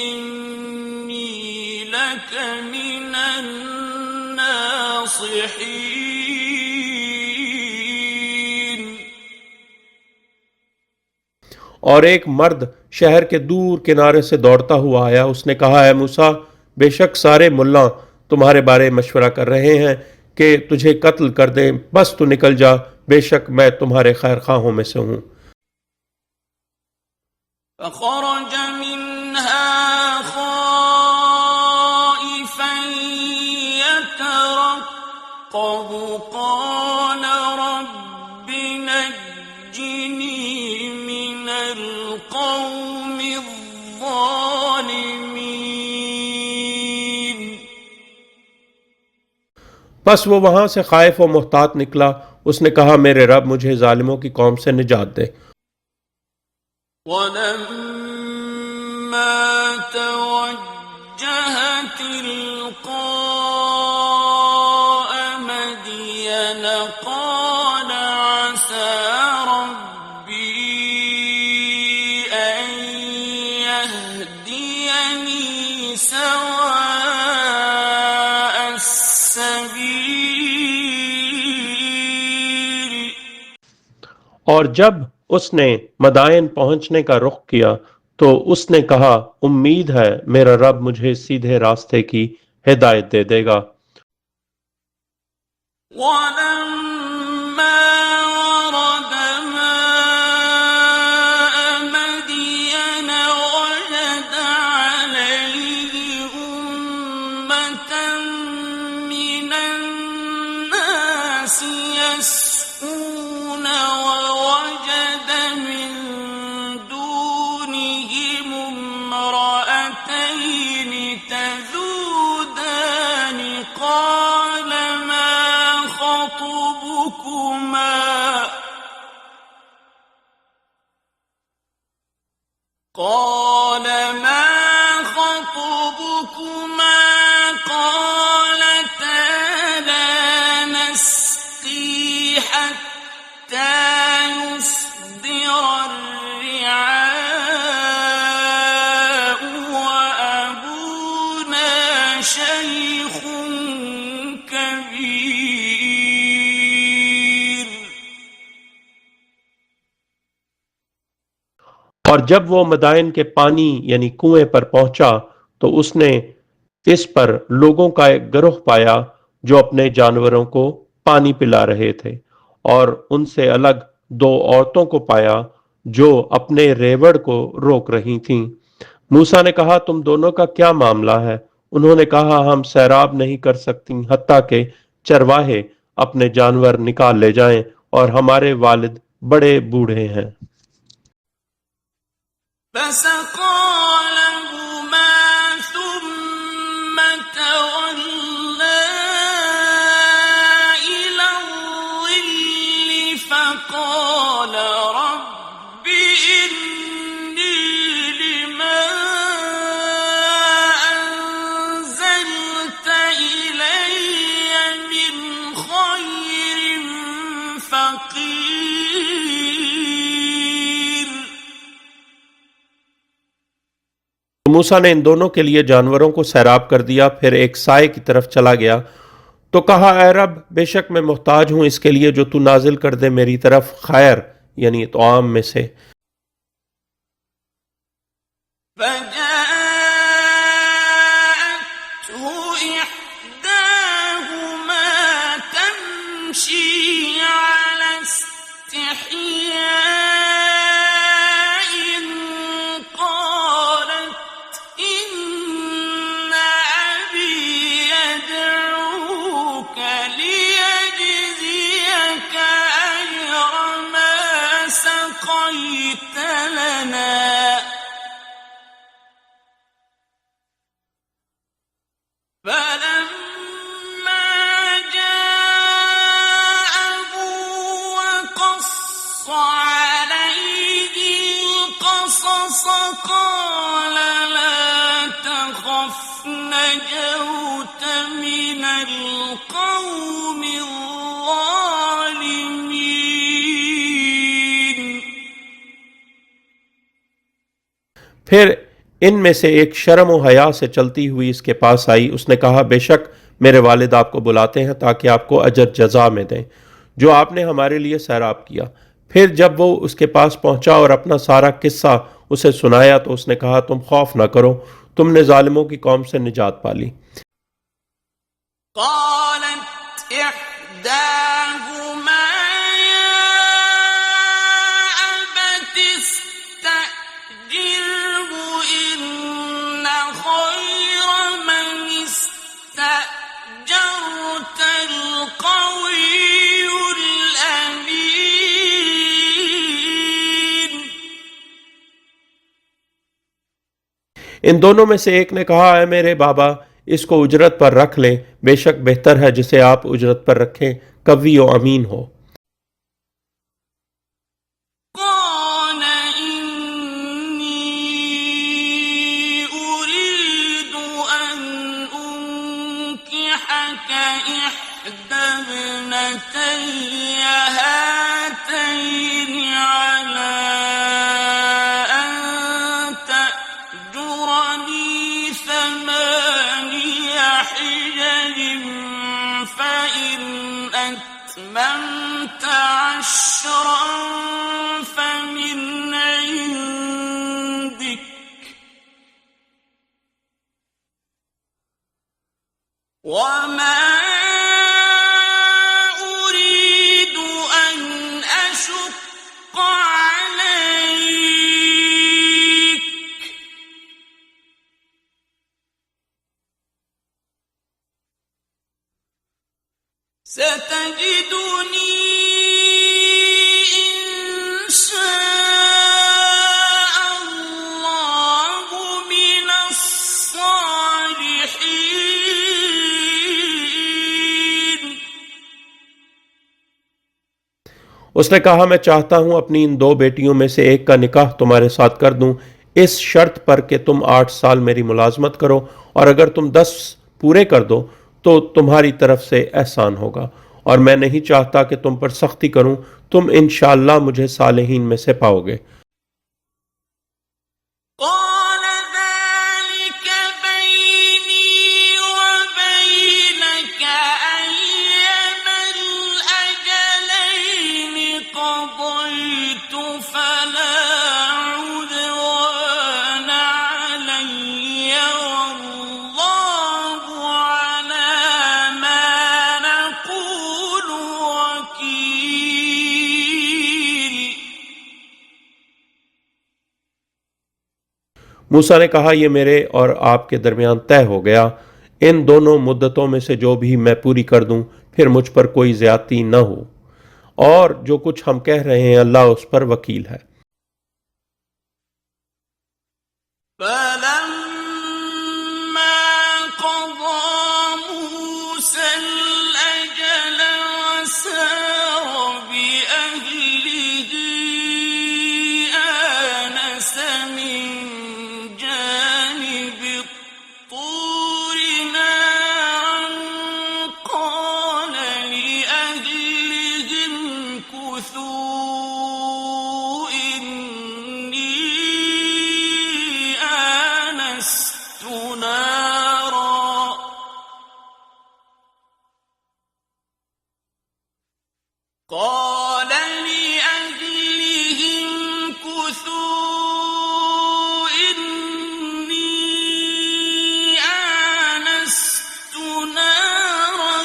إني لك من الناصحين। और एक मर्द शहर के दूर किनारे से दौड़ता हुआ आया। उसने कहा, है मूसा, बेशक सारे मुल्ला तुम्हारे बारे में मशवरा कर रहे हैं कि तुझे कत्ल कर दें, बस तू निकल जा, बेशक मैं तुम्हारे खैर खाहों में से हूं। فخرج منها خائفا يترقب قال رب نجني من القوم الظالمين। बस वो वहां से खाइफ व मुहतात निकला। उसने कहा, मेरे रब, मुझे जालिमों की कौम से निजात दे। ولما توجه تلقاء مدين قال عسى ربي أن يهديني سواء السبيل और जब उसने मदायन पहुंचने का रुख किया तो उसने कहा, उम्मीद है मेरा रब मुझे सीधे रास्ते की हिदायत दे देगा। ولما ورد ماء مدين وجد عليه أمة من الناس يسقون ووجد من دونهم امرأتين تذودان قال ما خطبكما قال ما خطبكما قالتا لا نسقي حتى يصدر الرعاء وأبونا شيخ كبير और जब वो मदायन के पानी यानी कुएं पर पहुंचा तो उसने इस पर लोगों का एक गिरोह पाया जो अपने जानवरों को पानी पिला रहे थे, और उनसे अलग दो औरतों को पाया जो अपने रेवड़ को रोक रही थीं। मूसा ने कहा, तुम दोनों का क्या मामला है? उन्होंने कहा, हम सैराब नहीं कर सकती हत्ता के चरवाहे अपने जानवर निकाल ले जाएं, और हमारे वालिद बड़े बूढ़े हैं। فسقى لهما ثم تولى إلى الظل فقال رب إني لما أنزلت إلي من خير فقير मूसा ने इन दोनों के लिए जानवरों को सैराब कर दिया, फिर एक साए की तरफ चला गया तो कहा, ऐ रब, बेशक मैं मोहताज हूं इसके लिए जो तू नाजिल कर दे मेरी तरफ खैर यानी तोआम में से। فجاءته إحداهما تمشي على استحياء قالت إن أبي يدعوك ليجزيك أجر ما سقيت لنا فلما جاءه وقص عليه القصص قال لا تخف نجوت من القوم الظالمين फिर इनमें से एक शर्म और हया से चलती हुई इसके पास आई। उसने कहा, बेशक मेरे वालिद आपको बुलाते हैं ताकि आपको अजर जजा में दें जो आपने हमारे लिए सैराब किया। फिर जब वो उसके पास पहुंचा और अपना सारा किस्सा उसे सुनाया तो उसने कहा, तुम खौफ ना करो, तुमने जालिमों की कौम से निजात पाली। قالت إحداهما يا أبت استأجره إن خير من استأجرت القوي الأمين इन दोनों में से एक ने कहा, है मेरे बाबा, इसको उजरत पर रख लें, बेशक बेहतर है जिसे आप उजरत पर रखें, कवी और अमीन हो। إحدى ابنتي هاتين على أن تأجرني 8 حجج فإن أتممت 10 فمن عندك وما أريد أن أشق عليك ستجدني إن شاء الله من الصالحين. उसने कहा, मैं चाहता हूं अपनी इन 2 बेटियों में से एक का निकाह तुम्हारे साथ कर दूं, इस शर्त पर कि तुम 8 साल मेरी मुलाजमत करो, और अगर तुम 10 पूरे कर दो तो तुम्हारी तरफ से एहसान होगा, और मैं नहीं चाहता कि तुम पर सख्ती करूं, तुम इंशाअल्लाह मुझे सालेहीन में से पाओगे. قال ذلك بيني وبينك أيما الأجلين قضيت فلا عدوان علي والله على ما نقول وكيل. मूसा ने कहा, यह मेरे और आपके दरमियान तय हो गया, इन दोनों मुद्दतों में से जो भी मैं पूरी कर दूं, फिर मुझ पर कोई ज्यादती न हो, और जो कुछ हम कह रहे हैं अल्लाह उस पर वकील है. فلما قضى موسى الأجل وسار بأهله آنس من جانب الطور نارا قال لأهله امكثوا إني آنست نارا قال لأهله امكثوا إني آنست نارا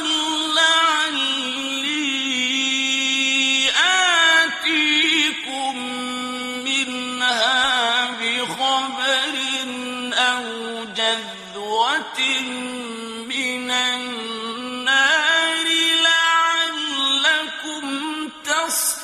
لعلي آتيكم منها بخبر أو جذوة من النار لعلكم تصطلون.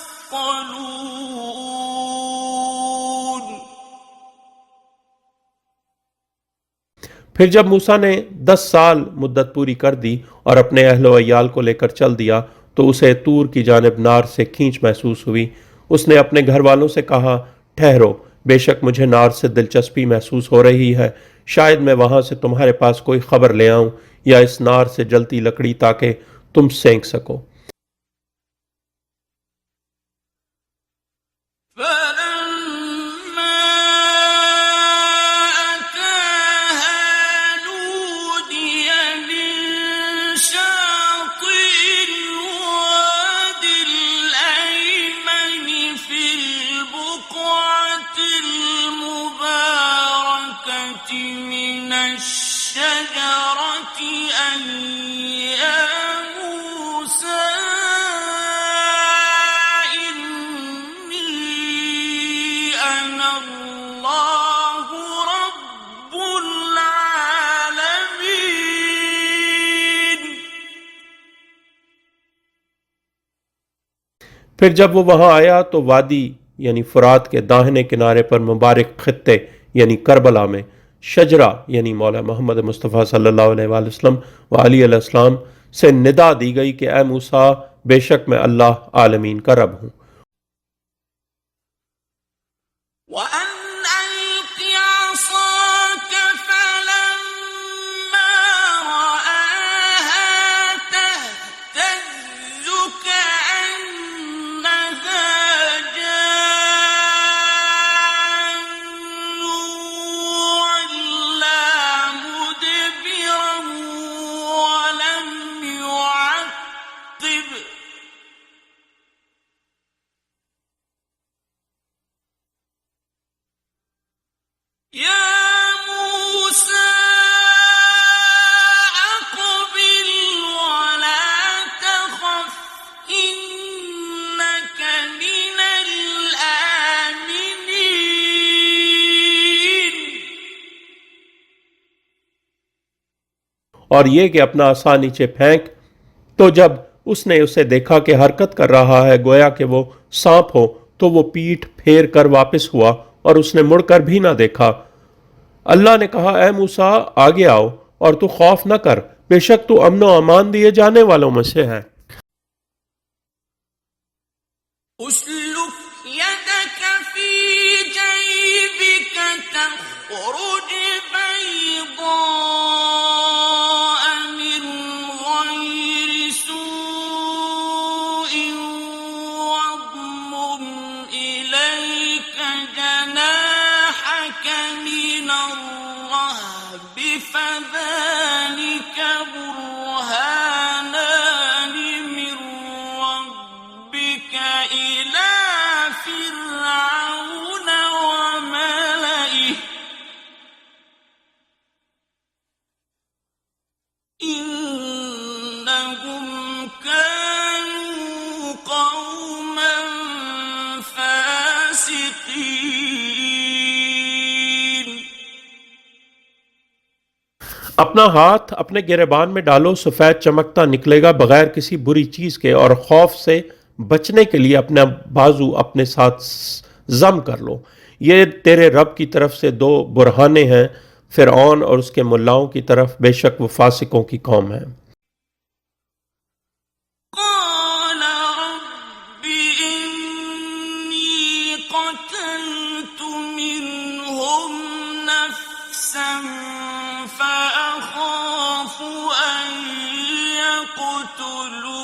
फिर जब मूसा ने 10 साल मुद्दत पूरी कर दी और अपने अहलो अयाल को लेकर चल दिया, तो उसे तूर की जानिब नार से खींच महसूस हुई. उसने अपने घर वालों से कहा, ठहरो, बेशक मुझे नार से दिलचस्पी महसूस हो रही है, शायद मैं वहां से तुम्हारे पास कोई खबर ले आऊं या इस नार से जलती लकड़ी ताकि तुम सेंक सको. فلما أتاها نودي من شاطئ الواد الأيمن في البقعة المباركة من الشجرة أن يا موسى إني أنا الله رب العالمين. फिर जब वो वहां आया तो वादी यानी फुरात के दाहिने किनारे पर मुबारक खित्ते यानी करबला में शजरा यानी मौला मोहम्मद मुस्तफ़ा सल्लल्लाहु अलैहि वसल्लम व अली अलैहिस्सलाम से निदा दी गई कि ए मूसा, बेशक मैं अल्लाह आलमीन का रब हूं. وأن ألق عصاك فلما رآها يا موسى أقبل ولا تخف إنك من الآمنين और ये कि अपना असा नीचे फेंक। तो जब उसने उसे देखा कि हरकत कर रहा है गोया कि वो सांप हो, तो वो पीठ फेर कर वापस हुआ और उसने मुड़कर भी ना देखा। अल्लाह ने कहा, ए मूसा, आगे आओ और तू खौफ न कर, बेशक तू अमन व अमान दिए जाने वालों में से है। اسلك يدك في جيبك تخرج بيضاء من غير سوء واضمم إليك جناحك من الرهب فذلك برهانان من ربك إلى فرعون وملئه إنهم كانوا قوما فاسقين अपना हाथ अपने गिरेबान में डालो, सफेद चमकता निकलेगा बगैर किसी बुरी चीज के, और खौफ से बचने के लिए अपना बाजू अपने साथ जम कर लो। ये तेरे रब की तरफ से दो बुरहाने हैं फिरौन और उसके मुल्लाओं की तरफ, बेशक वो फासिकों की कौम है। قال رب إني قتلت منهم نفسا فأخاف أن يقتلون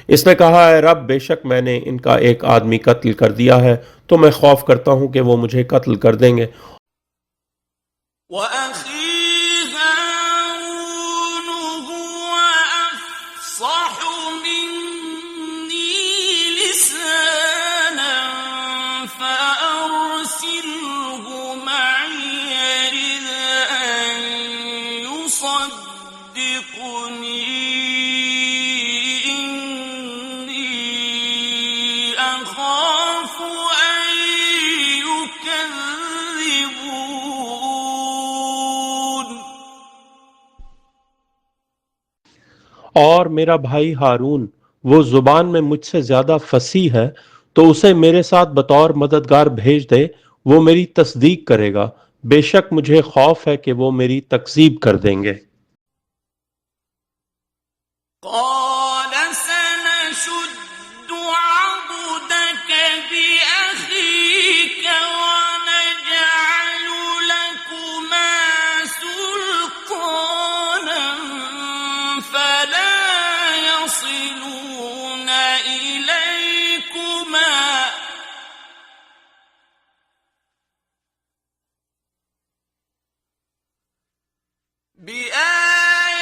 इसने कहा, है रब, बेशक मैंने इनका एक आदमी कत्ल कर दिया है, तो मैं खौफ करता हूं कि वो मुझे कत्ल कर देंगे। وأخي هارون هو أفصح مني لسانا فأرسله معي يرد أن يصدقني إني أخاف أن يكذبون और मेरा भाई हारून, वो जुबान में मुझसे ज्यादा फसीह है, तो उसे मेरे साथ बतौर मददगार भेज दे, वो मेरी तस्दीक करेगा। बेशक मुझे खौफ है कि वो मेरी तकजीब कर देंगे। قال سنشد عضدك بأخيك ونجعل لكما سلطانا فلا يصلون إليكما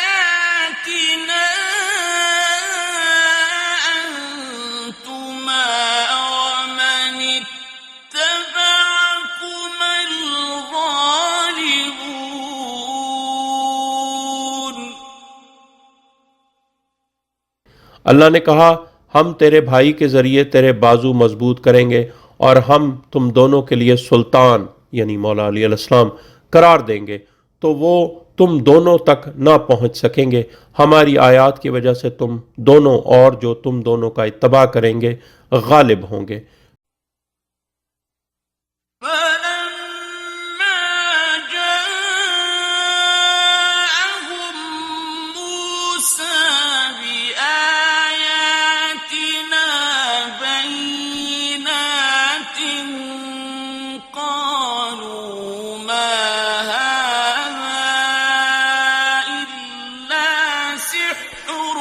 بآياتنا أنتما ومن اتبعكما الغالبون अल्लाह ने कहा, हम तेरे भाई के जरिए तेरे बाजू मजबूत करेंगे और हम तुम दोनों के लिए सुल्तान यानी मौला अली अलैहिस्सलाम करार देंगे, तो वो तुम दोनों तक ना पहुंच सकेंगे। हमारी आयत की वजह से तुम दोनों और जो तुम दोनों का इत्तबा करेंगे गालिब होंगे। فلما جاءهم موسى بآياتنا بينات قالوا ما هذا إلا سحر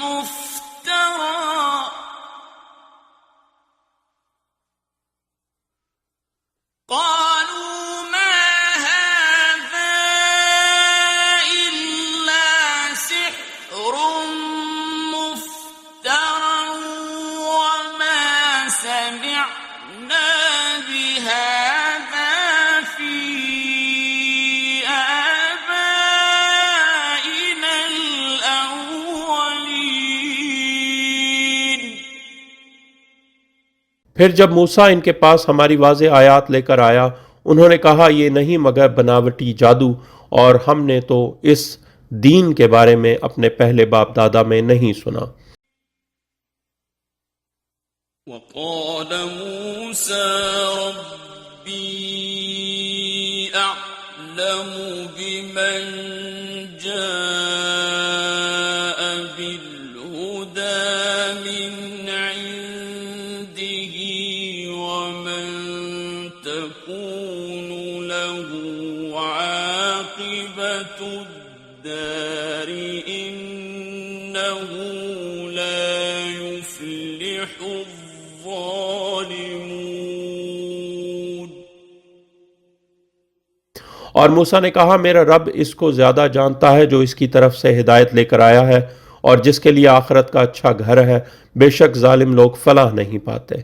مفترى قالوا ما هذا إلا سحر مفترى फिर जब मूसा इनके पास हमारी वाज़ेह आयात लेकर आया, उन्होंने कहा, ये नहीं मगर बनावटी जादू, और हमने तो इस दीन के बारे में अपने पहले बाप दादा में नहीं सुना। وقال موسى ربي أعلم بمن جاء بالهدى من عنده ومن تكون له عاقبة الدار إنه لا يفلح الظالمون। और मूसा ने कहा, मेरा रब इसको ज्यादा जानता है जो इसकी तरफ से हिदायत लेकर आया है और जिसके लिए आखिरत का अच्छा घर है। बेशक जालिम लोग फलाह नहीं पाते।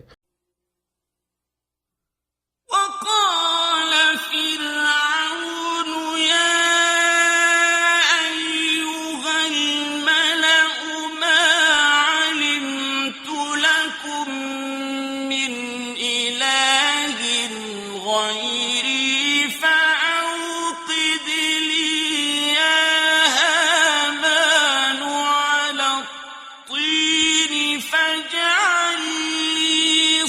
وقال فرعون يا أيها الملأ ما علمت لكم من إله غيري فأوقد لي يا هامان على الطين فاجعل لي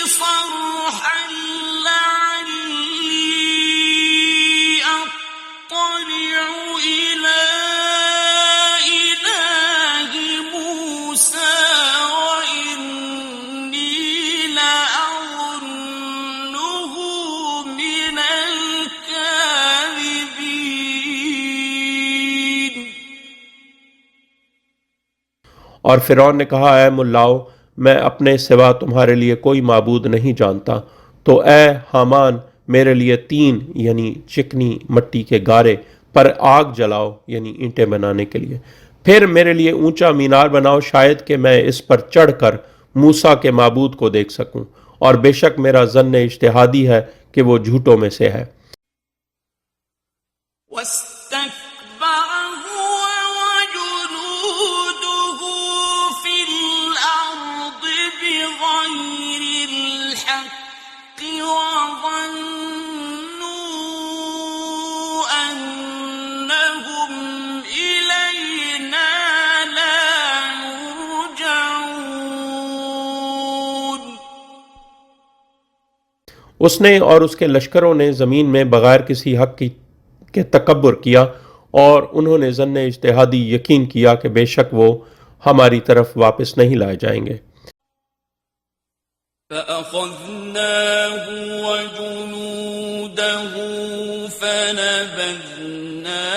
صرحا لعلي أطلع إلى إله موسى وإني لأظنه من الكاذبين। और फिरौन ने कहा, ऐ मुल्लाओ, मैं अपने सिवा तुम्हारे लिए कोई माबूद नहीं जानता, तो ऐ हामान, मेरे लिए 3 यानी चिकनी मट्टी के गारे पर आग जलाओ यानी ईंटें बनाने के लिए। फिर मेरे लिए ऊंचा मीनार बनाओ, शायद कि मैं इस पर चढ़कर मूसा के माबूद को देख सकूं, और बेशक मेरा ज़न्न इज्तिहादी है कि वो झूठों में से है। واستكبر هو وجنوده في الأرض بغير الحق وظنوا أنهم إلينا لا يرجعون। उसने और उसके लश्करों ने ज़मीन में बगैर किसी हक के तकब्बुर किया, और उन्होंने ज़न्न इज्तिहादी यकीन किया कि बेशक वो हमारी तरफ वापस नहीं लाए जाएंगे। فأخذناه وجنوده فنبذناهم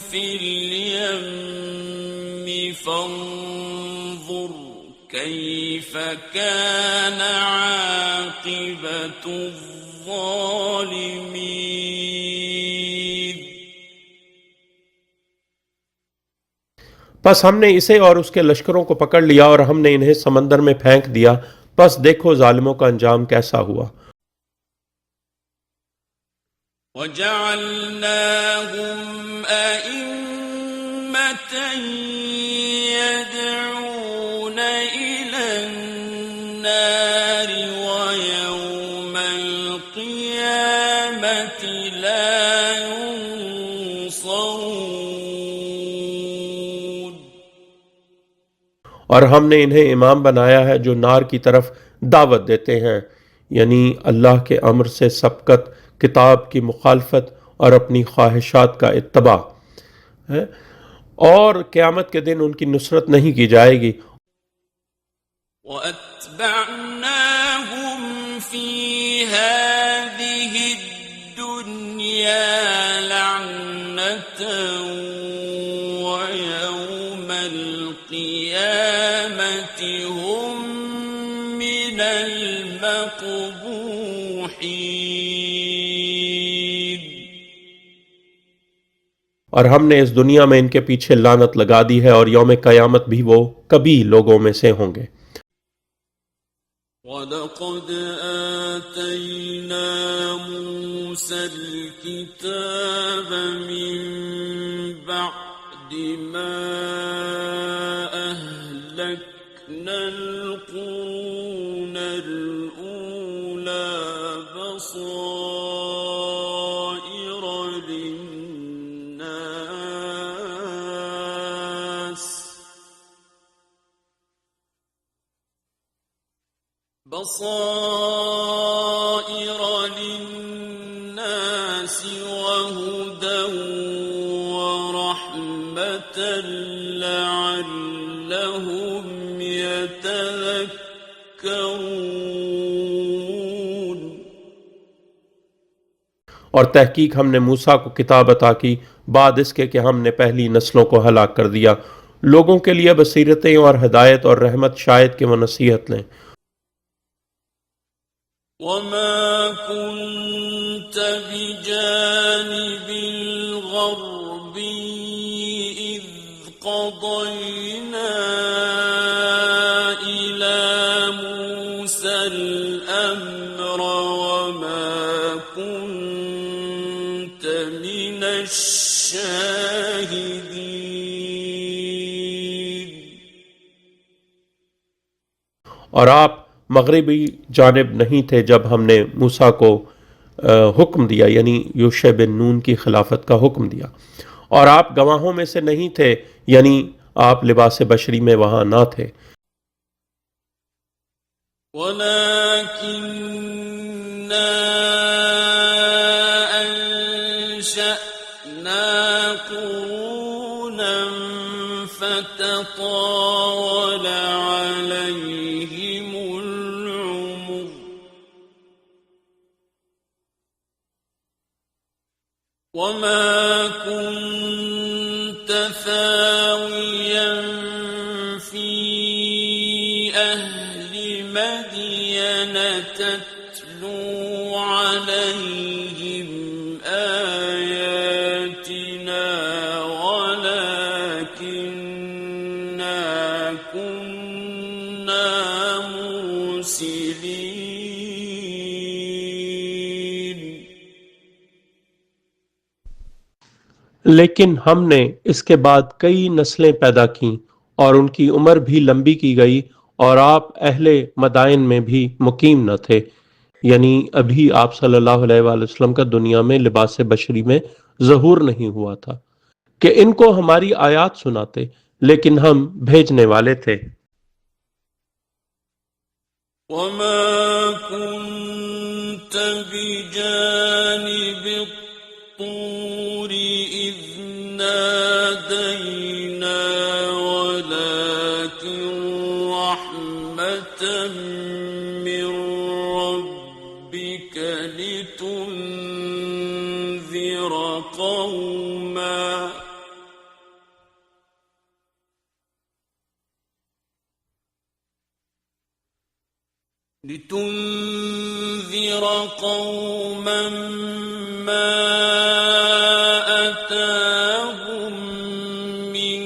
في اليم فانظر كيف كان عاقبة الظالمين। बस हमने इसे और उसके लश्करों को पकड़ लिया और हमने इन्हें समंदर में फेंक दिया। बस देखो जालिमों का अंजाम कैसा हुआ। وجعلناهم أئمة يدعون إلى النار ويوم القيامة لا ينصرون। और हमने इन्हें इमाम बनाया है जो नार की तरफ दावत देते हैं, यानी अल्लाह के अम्र से सबकत, किताब की मुखालफत और अपनी ख्वाहिशात का इत्तबा है, और क़यामत के दिन उनकी नुसरत नहीं की जाएगी। وَأَتْبَعْنَاهُمْ فِي هَذِهِ الدُّنْيَا لَعْنَةً وَيَوْمَ الْقِيَامَةِ هُمْ مِنَ الْمَقْبُوحِينَ। और हमने इस दुनिया में इनके पीछे लानत लगा दी है, और यौम क़यामत भी वो कभी लोगों में से होंगे। وَلَقَدْ آتَيْنَا مُوسَى الْكِتَابَ مِنْ بَعْدِ مَا أَهْلَكْنَا الْقُرُونَ الْأُولَى بَصَائِرَ لِلنَّاسِ وَهُدًى وَرَحْمَةً لَعَلَّهُمْ يَتَذَكَّرُونَ और तहकीक हमने मूसा को किताब अता की बाद इसके कि हमने पहली नस्लों को हलाक कर दिया, लोगों के लिए बसीरतें और हिदायत और रहमत, शायद कि वो नसीहत लें। وَمَا كُنْتَ بِجَانِبِ الْغَرْبِيِّ إِذْ قَضَيْنَا إِلَى مُوسَى الْأَمْرَ وَمَا كُنْتَ مِنَ الشَّاهِدِينَ और आप मगरिबी जानिब नहीं थे जब हमने मूसा को हुक्म दिया, यानी यूशा बिन नून की खिलाफत का हुक्म दिया, और आप गवाहों में से नहीं थे, यानी आप लिबास बशरी में वहां ना थे। وَلَكِنَّا أَنشَأْنَا قُرُونًا فَتَطَاوَلَ عَلَيْهِمُ الْعُمُرُ وَمَا كُنْتَ ثَاوِيًا فِي أَهْلِ مَدْيَنَ تَتْلُو عَلَيْهِمْ آيَاتِنَا وَلَكِنَّا كُنَّا مُرْسِلِينَ लेकिन हमने इसके बाद कई नस्लें पैदा की और उनकी उम्र भी लंबी की गई, और आप अहले मदाइन में भी मुकीम न थे, यानी अभी आप सल्लल्लाहु अलैहि वसल्लम का दुनिया में लिबास बशरी में ज़हूर नहीं हुआ था कि इनको हमारी आयात सुनाते, लेकिन हम भेजने वाले थे। وَمَا كُنْتَ بِجَانِبِ الطُّورِ إِذْ نَادَيْنَا وَلَكِنْ رَحْمَةً مِّن رَّبِّكَ لِتُنذِرَ قَوْمًا مَّا أَتَاهُم مِّن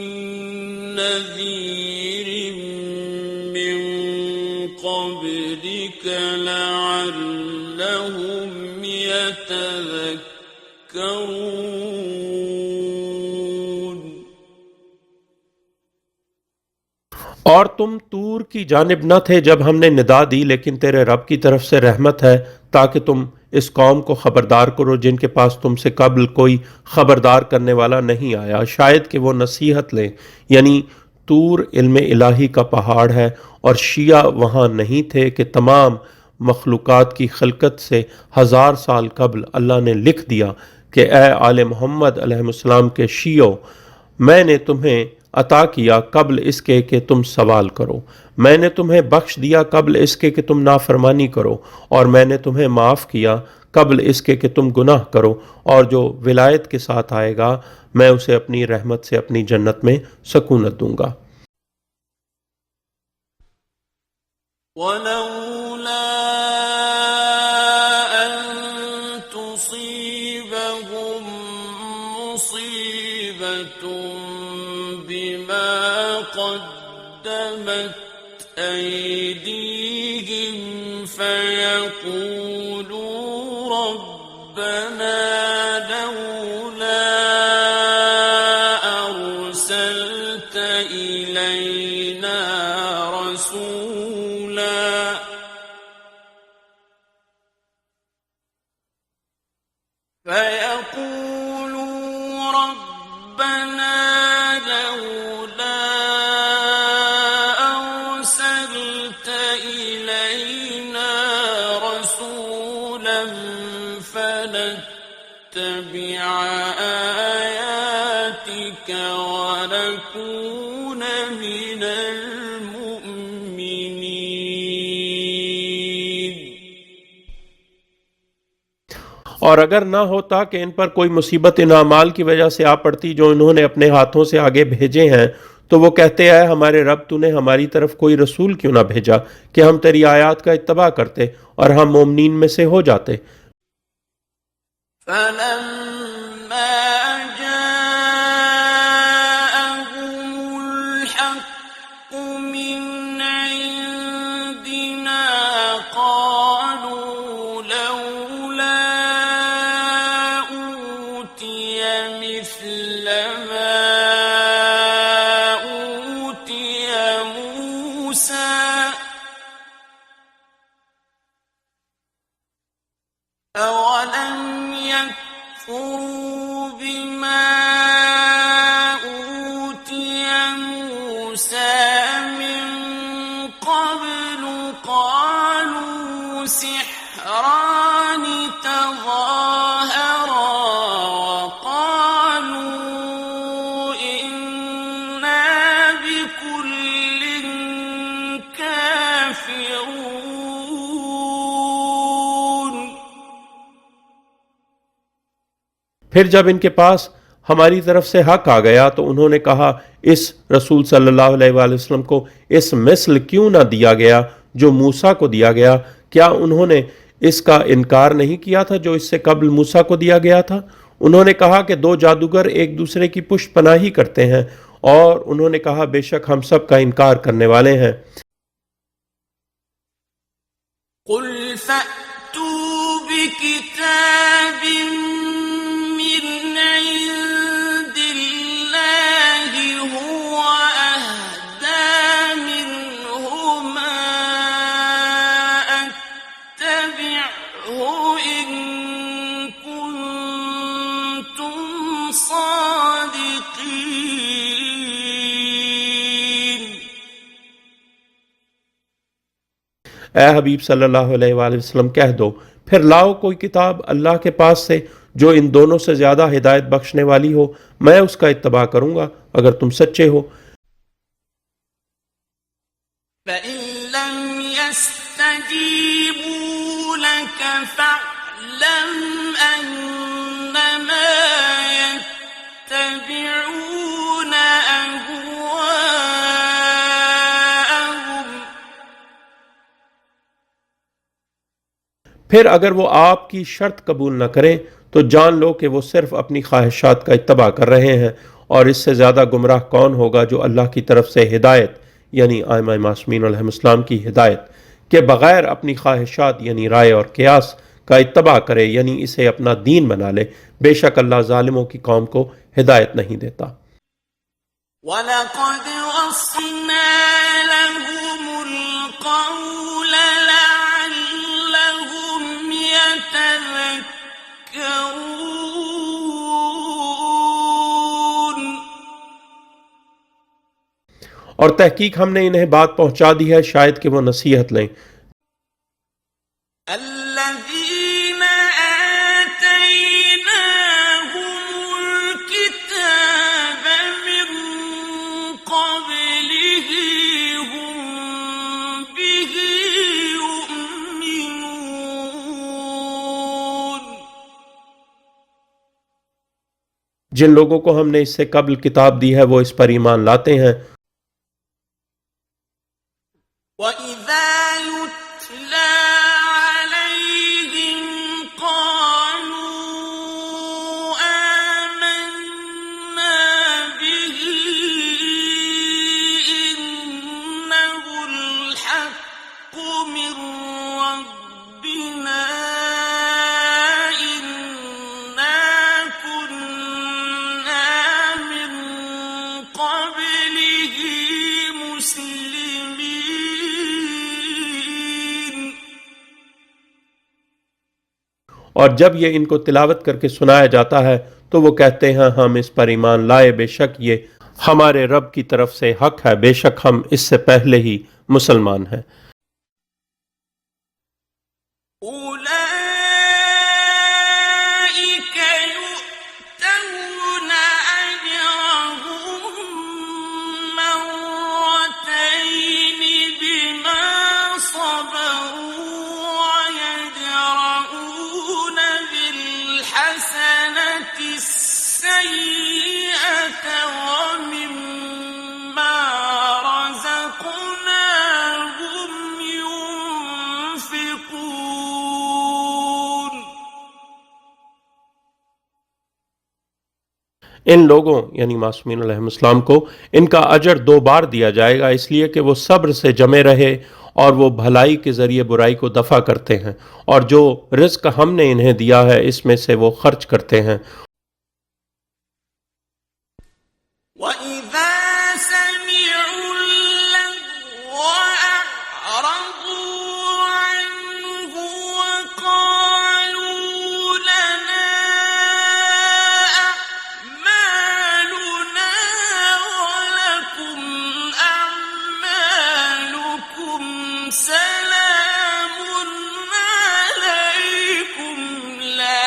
نَّذِيرٍ مِّن قَبْلِكَ لَعَلَّهُمْ يَتَذَكَّرُونَ और तुम तूर की जानिब न थे जब हमने निदा दी, लेकिन तेरे रब की तरफ से रहमत है ताकि तुम इस कौम को खबरदार करो जिनके पास तुमसे कबल कोई खबरदार करने वाला नहीं आया, शायद कि वो नसीहत लें। यानी तूर इल्म इलाही का पहाड़ है और शिया वहाँ नहीं थे कि तमाम मखलूक़ात की खिलकत से 1000 साल कबल अल्लाह ने लिख दिया कि ए आले मोहम्मद अलैहिस्सलाम के शियो, मैंने तुम्हें अता किया कबल इसके कि तुम सवाल करो, मैंने तुम्हें बख्श दिया कबल इसके कि तुम नाफरमानी करो, और मैंने तुम्हें माफ़ किया कबल इसके कि तुम गुनाह करो, और जो विलायत के साथ आएगा मैं उसे अपनी रहमत से अपनी जन्नत में सकूनत दूंगा। وَلَوْلَا أَن تُصِيبَهُم مُّصِيبَةٌ بِمَا قَدَّمَتْ أَيْدِيهِمْ فيقولوا ربنا لولا أرسلت إلينا رسولا فنتبع آياتك ونكون من المؤمنين. और अगर ना होता कि इन पर कोई मुसीबत इन अमाल की वजह से आ पड़ती जो इन्होंने अपने हाथों से आगे भेजे हैं, तो वो कहते आए हमारे रब तूने हमारी तरफ कोई रसूल क्यों ना भेजा कि हम तेरी आयात का इत्तबा करते और हम मोमिनीन में से हो जाते. فلما جاءهم الحق من عندنا قالوا لولا أوتي مثل ما أوتي موسى أولم يكفروا بما أوتي موسى من قبل قالوا سحران تظاهرا وقالوا إنا بكل كافرون. फिर जब इनके पास हमारी तरफ से हक आ गया तो उन्होंने कहा इस रसूल सल्लल्लाहु अलैहि वसल्लम को इस मिस्ल क्यों ना दिया गया जो मूसा को दिया गया. क्या उन्होंने इसका इनकार नहीं किया था जो इससे कबल मूसा को दिया गया था. उन्होंने कहा कि दो जादूगर एक दूसरे की पुष्ट पनाही करते हैं और उन्होंने कहा बेशक हम सब का इनकार करने वाले हैं. قل فأتوا بكتاب من عند الله هو أهدى منهما أتبعه إن كنتم صادقين. ए हबीब सल्लल्लाहु अलैहि वसल्लम कह दो फिर लाओ कोई किताब अल्लाह के पास से जो इन दोनों से ज्यादा हिदायत बख्शने वाली हो, मैं उसका इत्तबा करूंगा अगर तुम सच्चे हो. فإن لم يستجيبوا لك فاعلم أنما يتبعون أهواءهم. फिर अगर वो आपकी शर्त कबूल न करें तो जान लो कि वो सिर्फ अपनी ख्वाहिशात का इत्तबा कर रहे हैं और इससे ज़्यादा गुमराह कौन होगा जो अल्लाह की तरफ से हिदायत यानी आइमा मासूमीन अलैहिस्सलाम की हिदायत के बग़ैर अपनी ख्वाहिशात यानी राय और क़यास का इत्तबा करे यानी इसे अपना दीन बना ले. बेशक अल्लाह ज़ालिमों की कौम को हिदायत नहीं देता. وَلَقَدْ وَصَّلْنَا لَهُمُ الْقَوْلَ لَعَلَّهُمْ يَتَذَكَّرُونَ. और तहकीक हमने इन्हें बात पहुंचा दी है शायद कि वो नसीहत लें. الذين آتيناهم الكتاب من قبله هم به يؤمنون. जिन लोगों को हमने इससे कबल किताब दी है वो इस पर ईमान लाते हैं. وَإِذَا يُتْلَى عَلَيْهِمْ قَالُوا آمَنَّا بِهِ إِنَّهُ الْحَقُّ مِنْ और जब ये इनको तिलावत करके सुनाया जाता है तो वो कहते हैं हम इस पर ईमान लाए, बेशक ये हमारे रब की तरफ से हक है, बेशक हम इससे पहले ही मुसलमान हैं। أولئك يؤتون أجرهم مرتين بما صبروا ويدرؤون بالحسنة السيئة ومما رزقناهم ينفقون। इन लोगों यानी मासूमीन अलैहिस्सलाम को इनका अजर 2 बार दिया जाएगा, इसलिए कि वो सब्र से जमे रहे और वो भलाई के ज़रिए बुराई को दफ़ा करते हैं और जो रिज़्क हमने इन्हें दिया है इसमें से वो खर्च करते हैं। وَإِذَا سَمِعُوا اللَّغْوَ أَعْرَضُوا عَنْهُ وَقَالُوا لَنَا أَعْمَالُنَا وَلَكُمْ أَعْمَالُكُمْ سَلَامٌ عَلَيْكُمْ لَا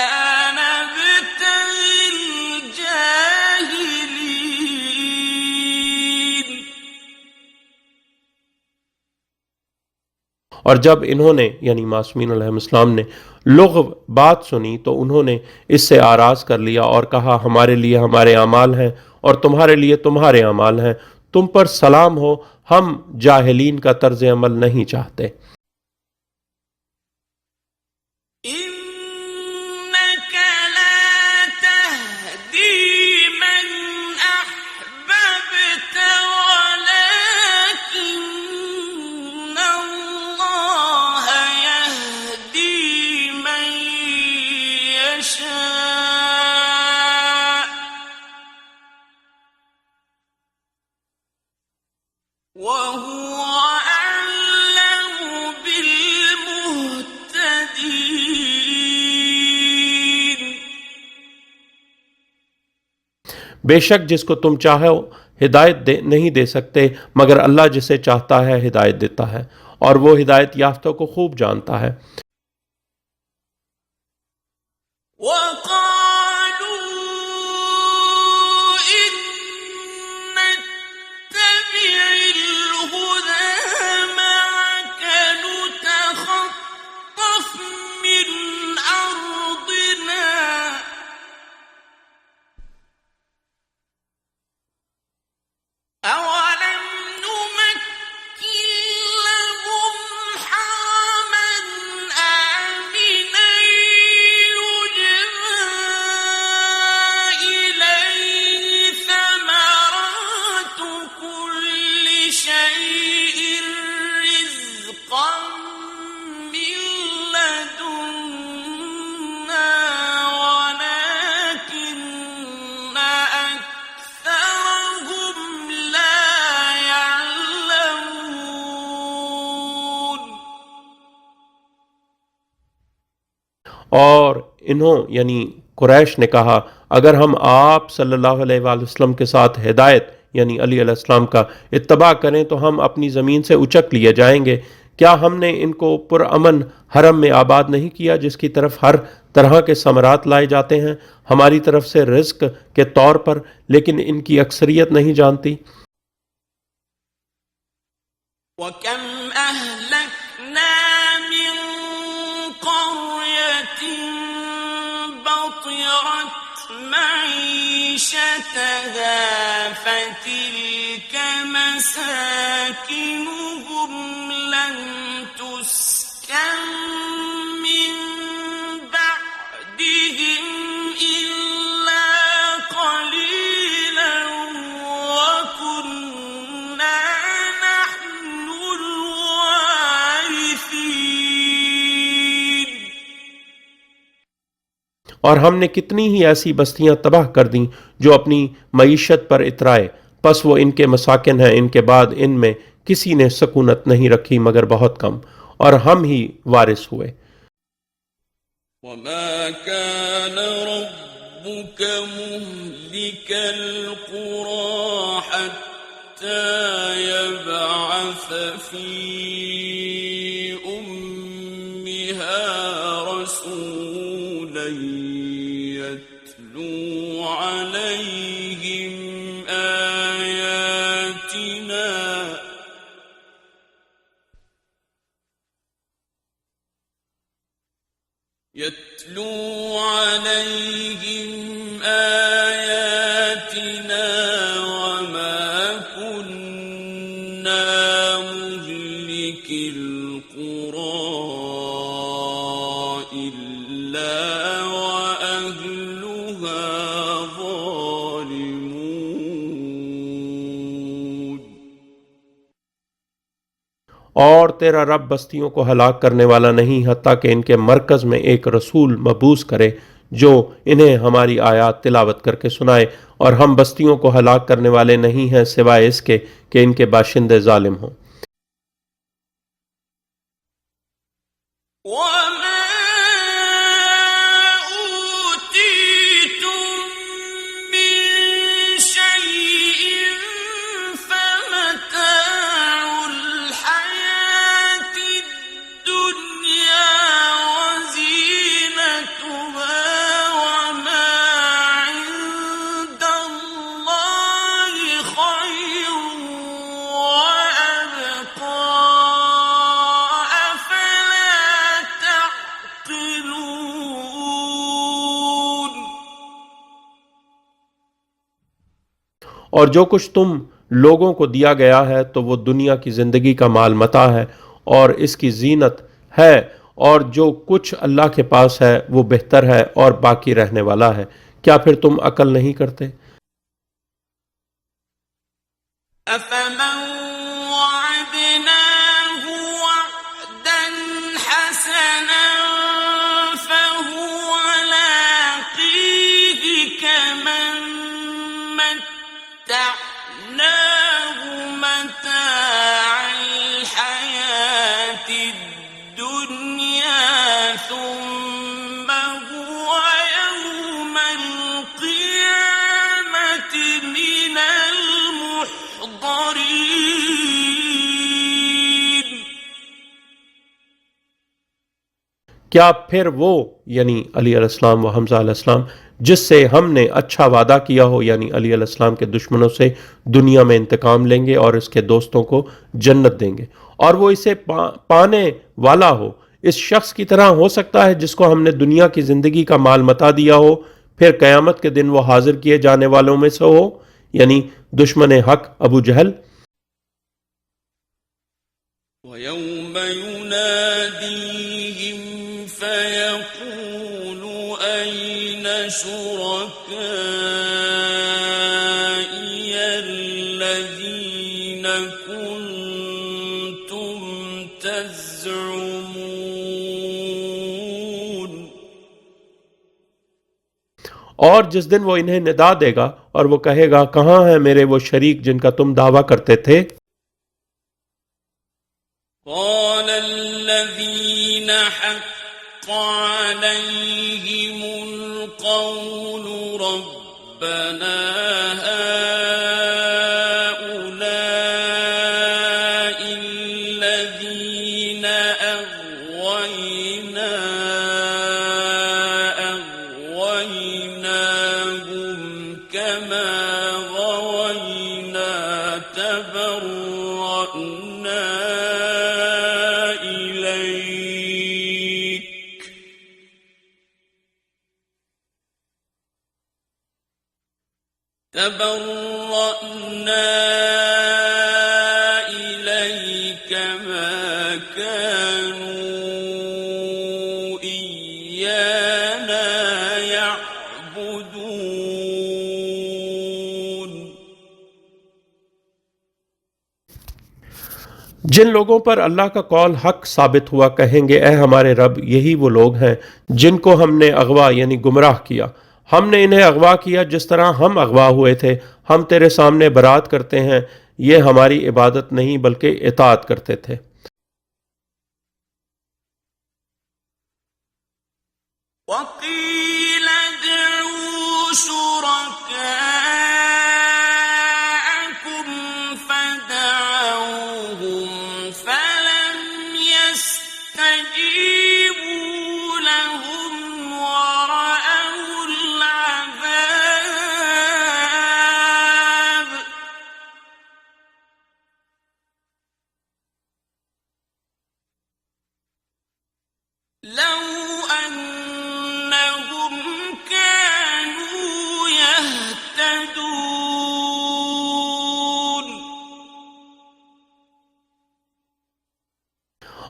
نَبْتَغِي الْجَاهِلِينَ। और जब इन्होंने यानी मासूमीन अलैहिस्सलाम ने लुग़व बात सुनी तो उन्होंने इससे आराज़ कर लिया और कहा हमारे लिए हमारे अमाल हैं और तुम्हारे लिए तुम्हारे अमाल हैं, तुम पर सलाम हो, हम जाहिलीन का तर्ज अमल नहीं चाहते। إِنَّكَ لَا تَهْدِي مَنْ أَحْبَبْتَ وَلَكِنَّ اللَّهَ يَهْدِي مَن يَشَاءُ وَهُوَ أَعْلَمُ بِالْمُهْتَدِينَ। बेशक जिसको तुम चाहो हिदायत नहीं दे सकते मगर अल्लाह जिसे चाहता है हिदायत देता है और वो हिदायत याफ्ता को खूब जानता है। وَقَالُوا إِن نَّتَّبِعِ الْهُدَىٰ مَعَكَ نُتَخَطَّفْ مِنْ أَرْضِنَا أَوَلَمْ نُمَكِّن لَّهُمْ حَرَمًا آمِنًا يُجْبَىٰ إِلَيْهِ ثَمَرَاتُ كُلِّ شَيْءٍ رِّزْقًا مِّن لَّدُنَّا وَلَٰكِنَّ أَكْثَرَهُمْ لَا يَعْلَمُونَ۔ और इन्हों यानी कुरैश ने कहा अगर हम आप सल्लल्लाहु अलैहि वसल्लम के साथ हिदायत यानी अली अलैहिस्सलाम का इत्तबा करें तो हम अपनी ज़मीन से उचक लिए जाएंगे। क्या हमने इनको पुरअमन हरम में आबाद नहीं किया जिसकी तरफ हर तरह के समरात लाए जाते हैं हमारी तरफ से रिज़्क के तौर पर, लेकिन इनकी अक्सरियत नहीं जानती। وَكَمْ أَهْلَكْنَا مِن قَرْيَةٍ بَطِرَتْ مَعِيشَتَهَا فَتِلْكَ مَسَاكِنُهُمْ لَمْ تُسْكَن مِّن بَعْدِهِمْ إِلَّا قَلِيلًا وَكُنَّا نَحْنُ الْوَارِثِينَ। और हमने कितनी ही ऐसी बस्तियां तबाह कर दी जो अपनी मईशत पर इतराए, बस वो इनके मसाकिन हैं, इनके बाद इनमें किसी ने सकूनत नहीं रखी मगर बहुत कम, और हम ही वारिस हुए। وما كان ربك مهلك القرى حتى يبعث في أمها رسولا يتلو عليهم آياتنا وما كنا مهلك القرى إلا وأهلها ظالمون. और तेरा रब बस्तियों को हलाक करने वाला नहीं हत्ता कि इनके मरकज़ में एक रसूल मबूस करे जो इन्हें हमारी आयात तिलावत करके सुनाए, और हम बस्तियों को हलाक करने वाले नहीं हैं सिवाय इसके कि इनके बाशिंदे जालिम हों. और जो कुछ तुम लोगों को दिया गया है तो वो दुनिया की ज़िंदगी का माल मता है और इसकी जीनत है, और जो कुछ अल्लाह के पास है वो बेहतर है और बाकी रहने वाला है. क्या फिर तुम अकल नहीं करते? क्या फिर वो यानी अली अलैहिस्सलाम व हमज़ा अलैहिस्सलाम जिससे हमने अच्छा वादा किया हो यानी अली अलैहिस्सलाम के दुश्मनों से दुनिया में इंतकाम लेंगे और इसके दोस्तों को जन्नत देंगे और वो इसे पाने वाला हो, इस शख्स की तरह हो सकता है जिसको हमने दुनिया की ज़िंदगी का माल मता दिया हो, फिर क़यामत के दिन वो हाजिर किए जाने वालों में से हो यानी दुश्मन हक अबू जहल. فيقول أين شركائي الذين كنتم تزعمون. और जिस दिन वो इन्हें निदा देगा और वो कहेगा कहाँ हैं मेरे वो शरीक जिनका तुम दावा करते थे. قال الذين حق عليهم القول ربنا هؤلاء الذين أغويناهم كما غوينا تبرأنا إليك ما كانوا إيانا يعبدون. जिन लोगों पर अल्लाह का कौल हक साबित हुआ कहेंगे ए हमारे रब यही वो लोग हैं जिनको हमने अगवा यानी गुमराह किया. हमने इन्हें अगवा किया जिस तरह हम अगवा हुए थे. हम तेरे सामने बरात करते हैं, ये हमारी इबादत नहीं बल्कि इताअत करते थे. وقيل ادعوا شركاءكم فدعوهم فلم يستجيبوا لهم ورأوا العذاب لو أنهم كانوا يهتدون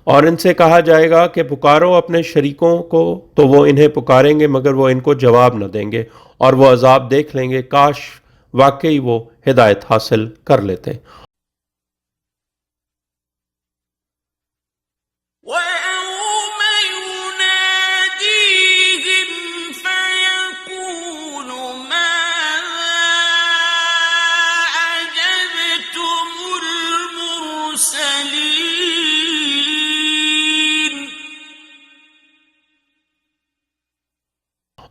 और इनसे कहा जाएगा कि पुकारो अपने शरीकों को, तो वो इन्हें पुकारेंगे मगर वो इनको जवाब न देंगे और वो अजाब देख लेंगे, काश वाकई वो हिदायत हासिल कर लेते। ويوم يناديهم فيقول ماذا أجبتم المرسلين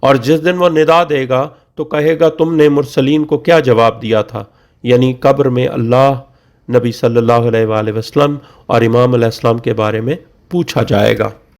और जिस दिन वो निदा देगा तो कहेगा तुमने मुरसलीन को क्या जवाब दिया था, यानी कब्र में अल्लाह, नबी सल्लल्लाहु अलैहि वसल्लम और इमाम अलैहिस्सलाम के बारे में पूछा जाएगा।